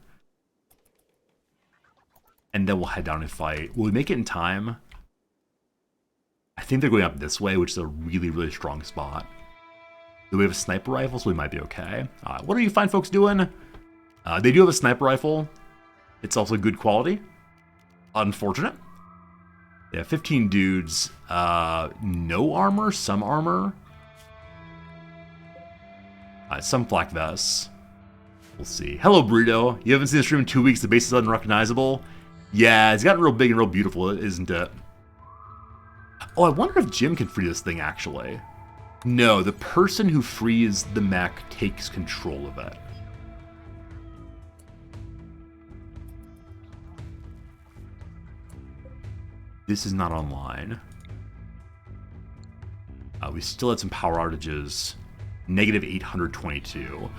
A: And then we'll head down and fight. Will we make it in time? I think they're going up this way, which is a really, really strong spot. Do we have a sniper rifle? So we might be okay. What are you fine folks doing? They do have a sniper rifle. It's also good quality. Unfortunate. Yeah, 15 dudes. No armor, some armor. Some flak vests. We'll see. Hello, Burrito. You haven't seen the stream in 2 weeks. The base is unrecognizable. Yeah, it's gotten real big and real beautiful, isn't it? Oh, I wonder if Jim can free this thing, actually. No, the person who frees the mech takes control of it. This is not online. We still had some power outages. -822.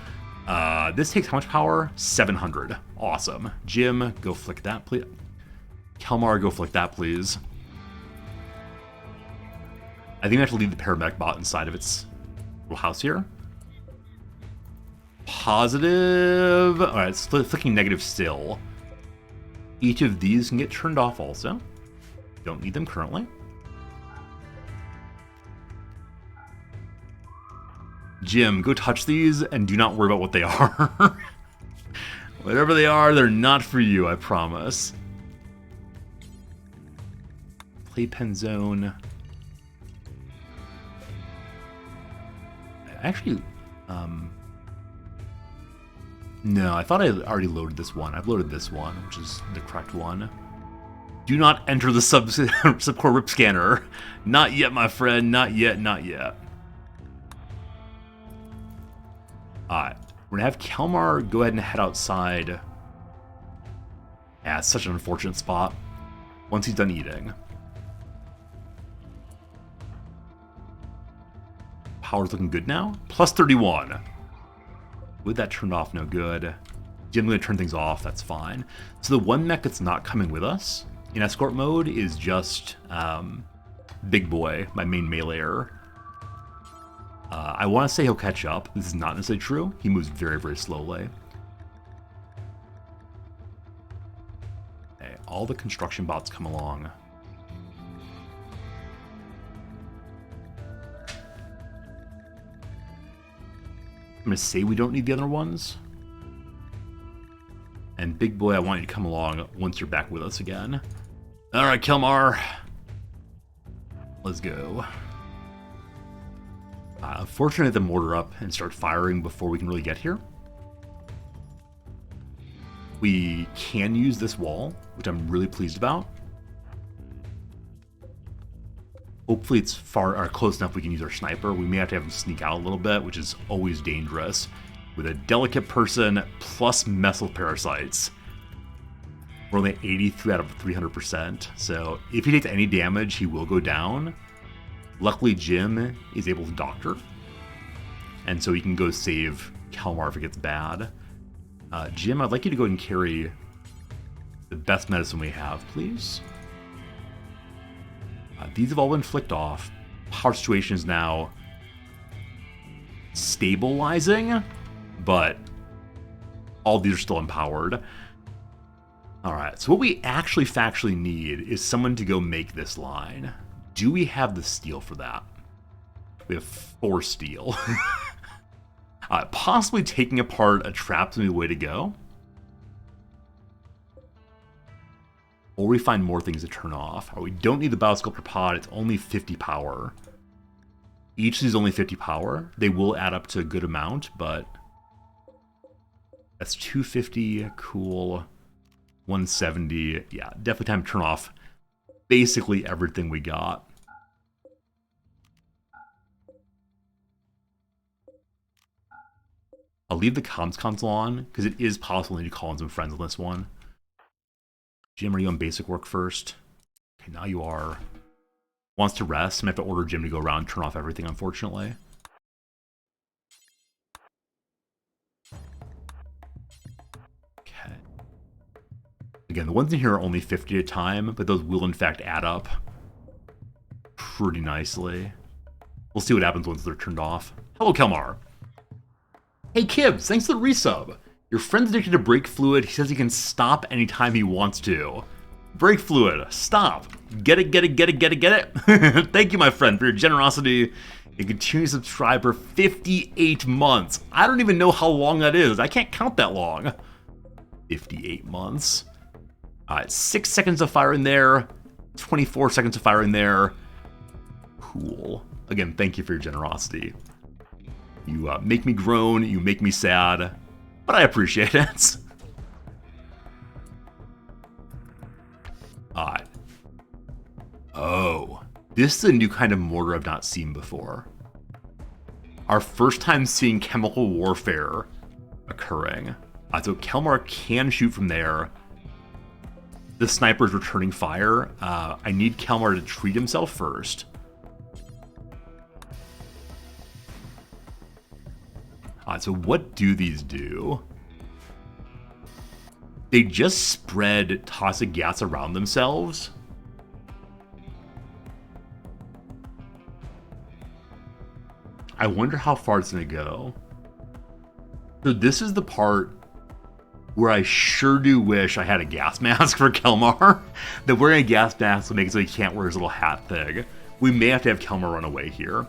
A: This takes how much power? 700. Awesome. Jim, go flick that, please. Kelmar, go flick that, please. I think I have to leave the paramedic bot inside of its little house here. Positive. All right, it's flicking negative still. Each of these can get turned off also. Don't need them currently. Jim, go touch these and do not worry about what they are. Whatever they are, they're not for you, I promise. Playpen zone. Actually, no, I thought I had already loaded this one. I've loaded this one, which is the correct one. Do not enter the subcore rip scanner. Not yet, my friend. Not yet, not yet. Alright, we're gonna have Kelmar go ahead and head outside. Yeah, it's such an unfortunate spot. Once he's done eating. Power's looking good now. Plus 31. With that turned off, no good. Jim's gonna turn things off, that's fine. So the one mech that's not coming with us in escort mode is just Big Boy, my main meleeer. I want to say he'll catch up. This is not necessarily true. He moves very, very slowly. Okay, all the construction bots come along. I'm going to say we don't need the other ones. And Big Boy, I want you to come along once you're back with us again. Alright, Kelmar. Let's go. Unfortunately, the mortar up and start firing before we can really get here. We can use this wall, which I'm really pleased about. Hopefully it's far or close enough we can use our sniper. We may have to have him sneak out a little bit, which is always dangerous. With a delicate person plus methyl parasites. We're only 83 out of 300%. So if he takes any damage, he will go down. Luckily, Jim is able to doctor. And so he can go save Kelmar if it gets bad. Jim, I'd like you to go ahead and carry the best medicine we have, please. These have all been flicked off. Power situation is now stabilizing, but all these are still empowered. Alright, so what we actually factually need is someone to go make this line. Do we have the steel for that? We have 4 steel. Possibly taking apart a trap's the way to go. Or we find more things to turn off. We don't need the Biosculptor pod, it's only 50 power. Each of these is only 50 power. They will add up to a good amount, but that's 250, cool. 170, yeah, definitely time to turn off basically everything we got. I'll leave the comms console on, because it is possible I need to call in some friends on this one. Jim, are you on basic work first? Okay, now you are. Wants to rest, and I have to order Jim to go around and turn off everything, unfortunately. Okay. Again, the ones in here are only 50 at a time, but those will in fact add up pretty nicely. We'll see what happens once they're turned off. Hello, Kelmar. Hey, Kibbs, thanks for the resub. Your friend's addicted to brake fluid. He says he can stop anytime he wants to. Brake fluid, stop. Get it, get it, get it, get it, get it. Thank you, my friend, for your generosity. And continue to subscribe for 58 months. I don't even know how long that is. I can't count that long. 58 months. Alright, 6 seconds of fire in there. 24 seconds of fire in there. Cool. Again, thank you for your generosity. You make me groan, you make me sad, but I appreciate it. Alright. Oh, this is a new kind of mortar I've not seen before. Our first time seeing chemical warfare occurring. So Kelmar can shoot from there. The sniper's returning fire. I need Kelmar to treat himself first. So what do these do? They just spread toxic gas around themselves. I wonder how far it's going to go. So this is the part where I sure do wish I had a gas mask for Kelmar. That wearing a gas mask will make it so he can't wear his little hat thing. We may have to have Kelmar run away here.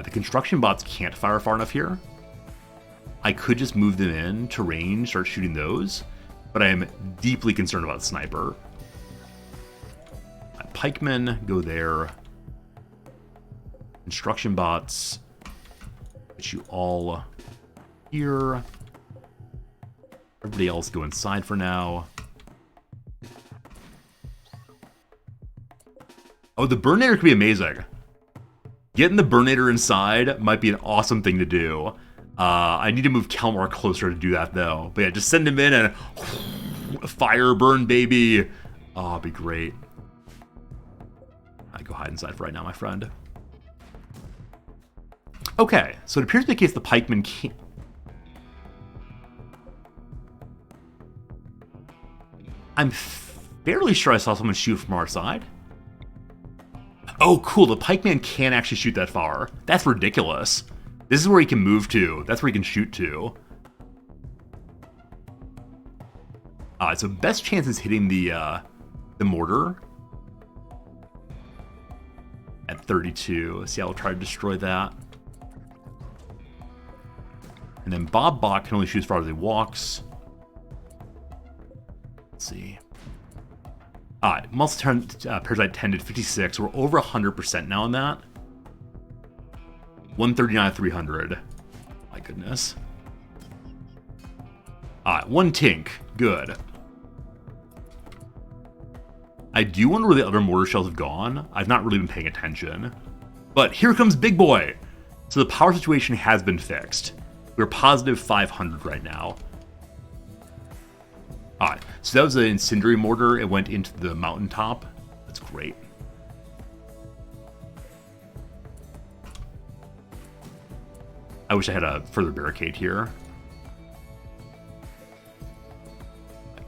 A: The construction bots can't fire far enough here. I could just move them in to range, start shooting those, but I am deeply concerned about the sniper. pikemen go there. Construction bots. Get you all here. Everybody else go inside for now. Oh, the Burnator could be amazing. Getting the Burnator inside might be an awesome thing to do. I need to move Kelmar closer to do that, though. But yeah, just send him in and fire burn, baby. Oh, it'd be great. I go hide inside for right now, my friend. Okay, so it appears to be the case the pikemen can't. I'm fairly sure I saw someone shoot from our side. Oh, cool. The pikeman can actually shoot that far. That's ridiculous. This is where he can move to. That's where he can shoot to. So best chance is hitting the mortar at 32. See, I'll try to destroy that. And then Bob Bach can only shoot as far as he walks. Let's see. Muscle Parasite tended 56. We're over 100% now on that. 139 300. My goodness. One Tink. Good. I do wonder where the other mortar shells have gone. I've not really been paying attention. But here comes Big Boy. So the power situation has been fixed. We're positive 500 right now. Alright, so that was an incendiary mortar. It went into the mountaintop. That's great. I wish I had a further barricade here.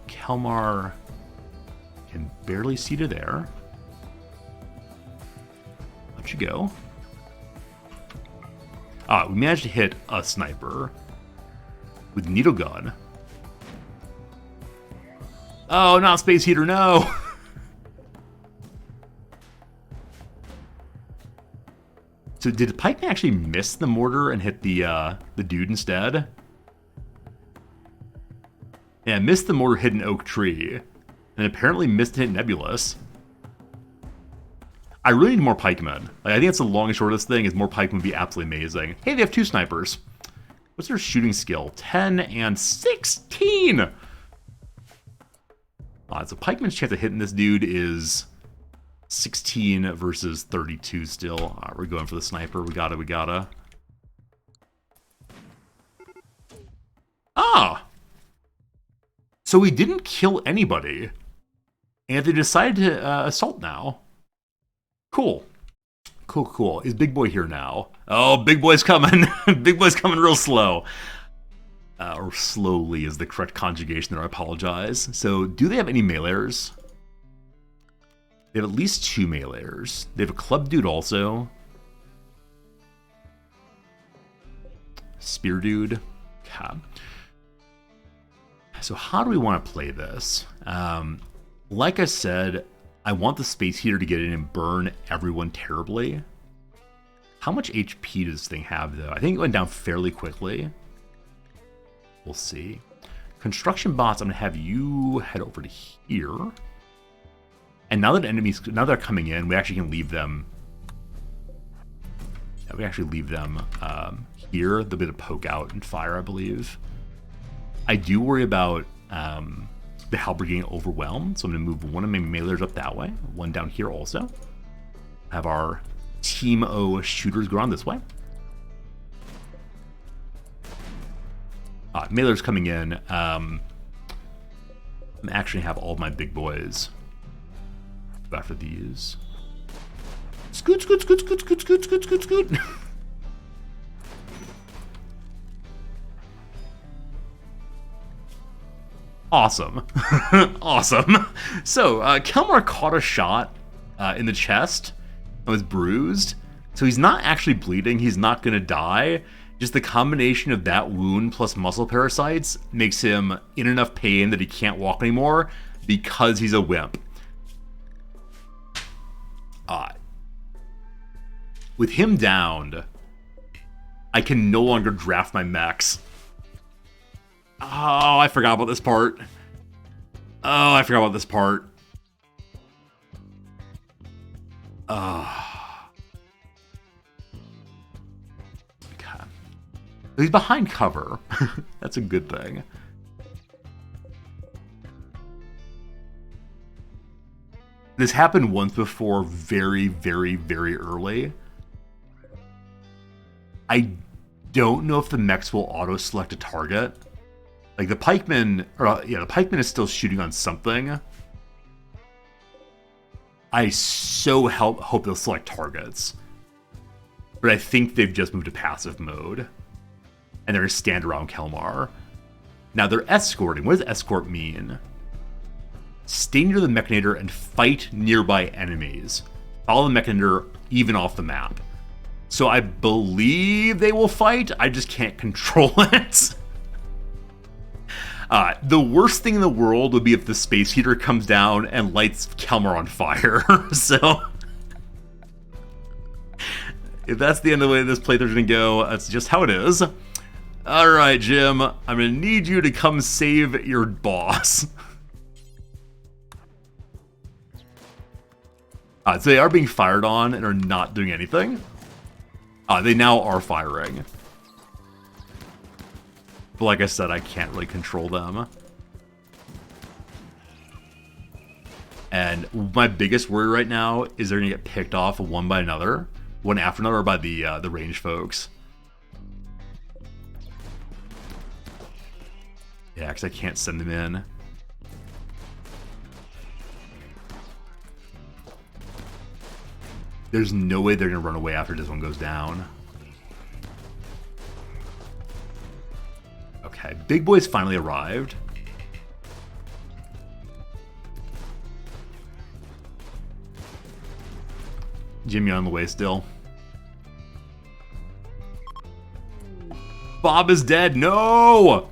A: Kelmar can barely see to there. Let you go. We managed to hit a sniper with needle gun. Oh, not Space Heater, no! So did Pikeman actually miss the mortar and hit the dude instead? Yeah, missed the mortar, hit an oak tree. And apparently missed hit Nebulous. I really need more pikemen. Like, I think that's the long and short of this thing, is more pikemen would be absolutely amazing. Hey, they have 2 snipers. What's their shooting skill? 10 and 16! So pikeman's chance of hitting this dude is 16 versus 32 still. We're going for the sniper. We gotta. So we didn't kill anybody. And they decided to assault now. Cool. Cool. Is Big Boy here now? Oh, Big Boy's coming. Big Boy's coming real slow. Or slowly is the correct conjugation there, I apologize. So, do they have any meleeers? They have at least 2 meleeers. They have a club dude also. Spear dude. Okay. So how do we want to play this? Like I said, I want the Space Heater to get in and burn everyone terribly. How much HP does this thing have, though? I think it went down fairly quickly. We'll see. Construction bots, I'm going to have you head over to here. And now that now they're coming in, we actually can leave them. Yeah, we actually leave them here. They'll be able to poke out and fire, I believe. I do worry about the Halberd getting overwhelmed, so I'm going to move one of my meleeers up that way, one down here also. Have our Team O shooters go on this way. Meleeers coming in. I'm actually have all of my big boys after these. Scoot. Awesome. Awesome. So, Kelmar caught a shot in the chest and was bruised. So he's not actually bleeding. He's not going to die. Just the combination of that wound plus muscle parasites makes him in enough pain that he can't walk anymore because he's a wimp. With him downed, I can no longer draft my mechs. Oh, I forgot about this part. Okay. He's behind cover. That's a good thing. This happened once before, very, very, very early. I don't know if the mechs will auto-select a target. Like the pikeman, the pikeman is still shooting on something. I so hope they'll select targets. But I think they've just moved to passive mode. And they're going to stand around Kelmar. Now they're escorting. What does escort mean? Stay near the Mechanator and fight nearby enemies. Follow the Mechanator even off the map. So I believe they will fight. I just can't control it. The worst thing in the world would be if the space heater comes down and lights Kelmar on fire. So if that's the end of the way this playthrough's gonna go, that's just how it is. All right, Jim, I'm gonna need you to come save your boss. So they are being fired on and are not doing anything. They now are firing. But like I said, I can't really control them. And my biggest worry right now is they're gonna get picked off one by another, one after another, by the range folks. Yeah, because I can't send them in. There's no way they're gonna run away after this one goes down. Okay, Big Boy's finally arrived. Jimmy on the way still. Bob is dead. No!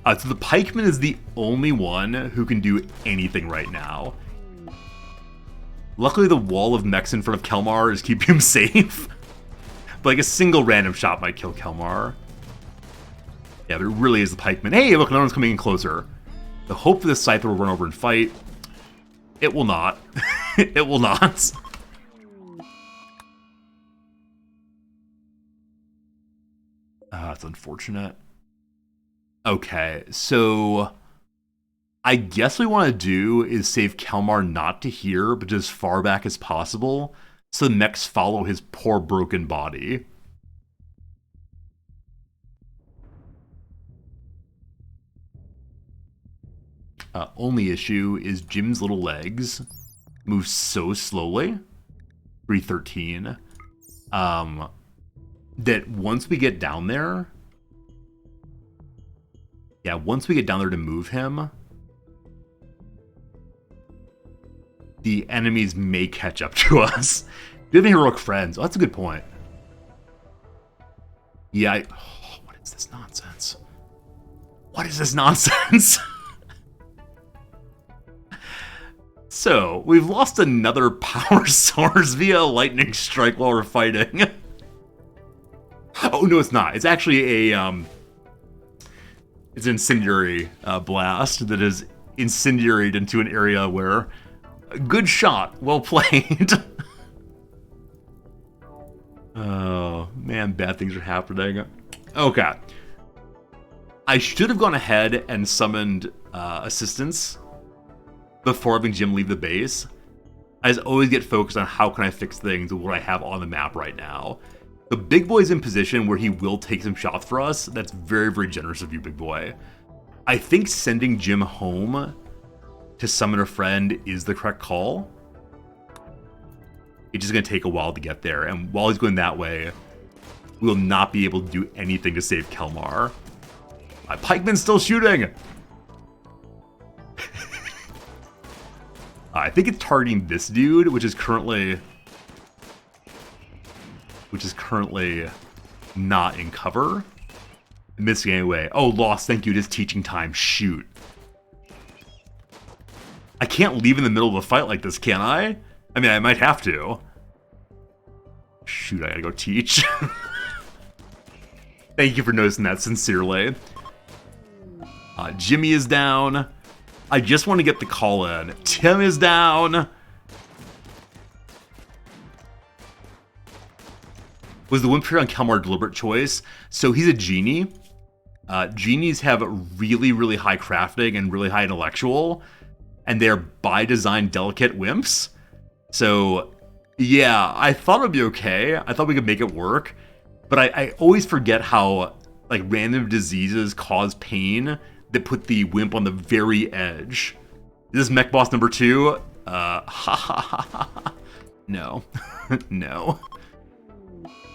A: So the pikeman is the only one who can do anything right now. Luckily, the wall of mechs in front of Kelmar is keeping him safe. But like a single random shot might kill Kelmar. Yeah, but it really is the pikeman. Hey, look, another one's coming in closer. The hope for this Scyther will run over and fight. It will not. It will not. That's unfortunate. Okay, so I guess what we want to do is save Kelmar not to here, but as far back as possible, so the mechs follow his poor broken body. Only issue is Jim's little legs move so slowly. 313. That once we get down there... Yeah, once we get down there to move him, the enemies may catch up to us. Do we have any heroic friends? Oh, that's a good point. Yeah, what is this nonsense? What is this nonsense? So, we've lost another power source via a lightning strike while we're fighting. Oh, no, it's not. It's actually a, it's an incendiary blast that is incendiaried into an area where... Good shot. Well played. Oh, man, bad things are happening. Okay. I should have gone ahead and summoned assistance before having Jim leave the base. I just always get focused on how can I fix things with what I have on the map right now. The Big Boy's in position where he will take some shots for us. That's very, very generous of you, Big Boy. I think sending Jim home to summon a friend is the correct call. It's just going to take a while to get there, and while he's going that way, we will not be able to do anything to save Kelmar. My pikeman's still shooting! I think it's targeting this dude, which is currently not in cover. Missing anyway. Oh, lost. Thank you. It is teaching time. Shoot. I can't leave in the middle of a fight like this, can I? I mean, I might have to. Shoot, I gotta go teach. Thank you for noticing that sincerely. Jimmy is down. I just want to get the call in. Tim is down. Was the wimp here on Kelmar a deliberate choice? So he's a genie. Genies have really, really high crafting and really high intellectual, and they're by design delicate wimps. So yeah, I thought it would be okay. I thought we could make it work, but I always forget how like random diseases cause pain that put the wimp on the very edge. Is this mech boss number 2? Ha ha ha ha. No. No.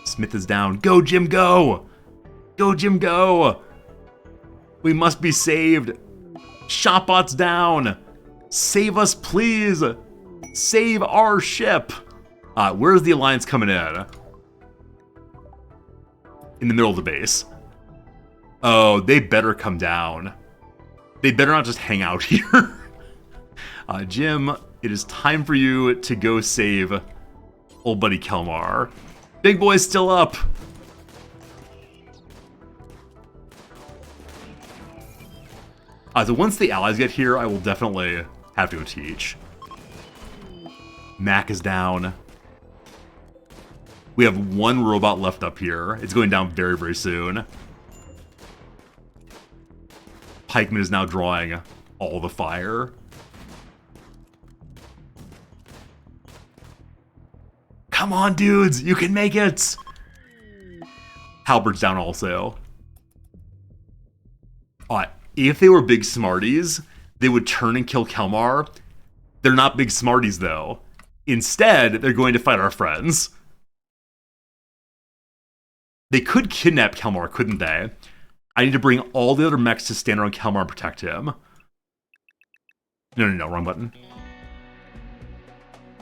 A: Smith is down. Go, Jim, go! Go, Jim, go! We must be saved. Shotbot's down. Save us, please. Save our ship. Where's the Alliance coming in? In the middle of the base. Oh, they better come down. They better not just hang out here. Jim, it is time for you to go save old buddy Kelmar. Big boy's still up. So once the allies get here, I will definitely have to go teach. Mac is down. We have one robot left up here. It's going down very, very soon. Pikeman is now drawing all the fire. Come on, dudes! You can make it! Halbert's down also. If they were big smarties, they would turn and kill Kelmar. They're not big smarties, though. Instead, they're going to fight our friends. They could kidnap Kelmar, couldn't they? I need to bring all the other mechs to stand around Kelmar and protect him. No, wrong button.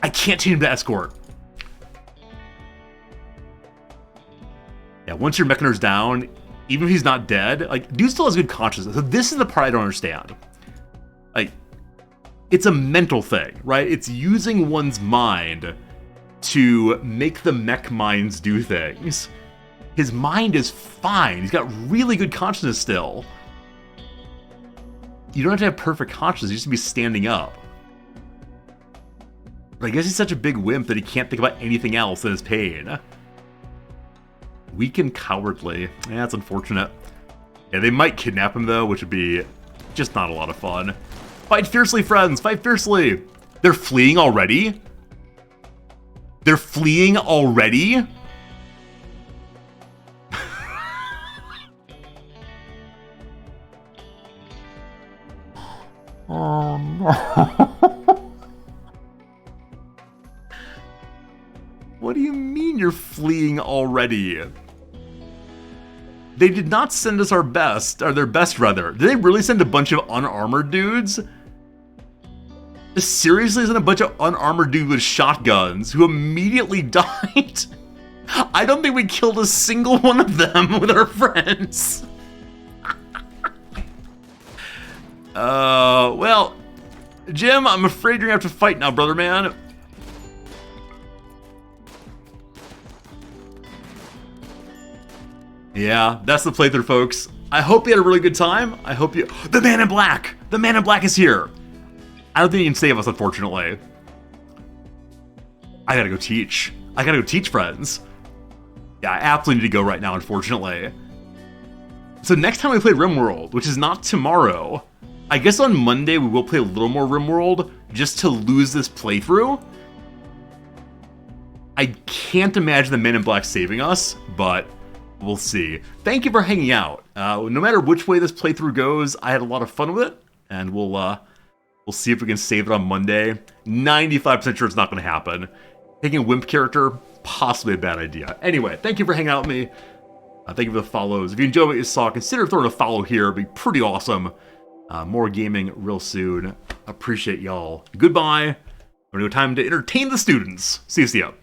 A: I can't change him to escort. Yeah, once your Mechaner's down, even if he's not dead, like, dude still has good consciousness. So this is the part I don't understand. Like, it's a mental thing, right? It's using one's mind to make the mech minds do things. His mind is fine. He's got really good consciousness still. You don't have to have perfect consciousness. You just have to be standing up. But I guess he's such a big wimp that he can't think about anything else than his pain. Weak and cowardly. Yeah, that's unfortunate. Yeah, they might kidnap him, though, which would be just not a lot of fun. Fight fiercely, friends! Fight fiercely! They're fleeing already? They're fleeing already? Oh, no. What do you mean you're fleeing already? They did not send us our best, or their best rather. Did they really send a bunch of unarmored dudes? Seriously send a bunch of unarmored dudes with shotguns who immediately died? I don't think we killed a single one of them with our friends. Well, Jim, I'm afraid you're gonna have to fight now, brother man. Yeah, that's the playthrough, folks. I hope you had a really good time. I hope you... The Man in Black! The Man in Black is here! I don't think he can save us, unfortunately. I gotta go teach. I gotta go teach, friends. Yeah, I absolutely need to go right now, unfortunately. So next time we play Rimworld, which is not tomorrow, I guess on Monday we will play a little more Rimworld, just to lose this playthrough. I can't imagine the Man in Black saving us, but... we'll see. Thank you for hanging out. No matter which way this playthrough goes, I had a lot of fun with it, and we'll see if we can save it on Monday. 95% sure it's not going to happen. Taking a wimp character, possibly a bad idea. Anyway, thank you for hanging out with me. Thank you for the follows. If you enjoyed what you saw, consider throwing a follow here. It'd be pretty awesome. More gaming real soon. Appreciate y'all. Goodbye. We're going to go time to entertain the students. See you.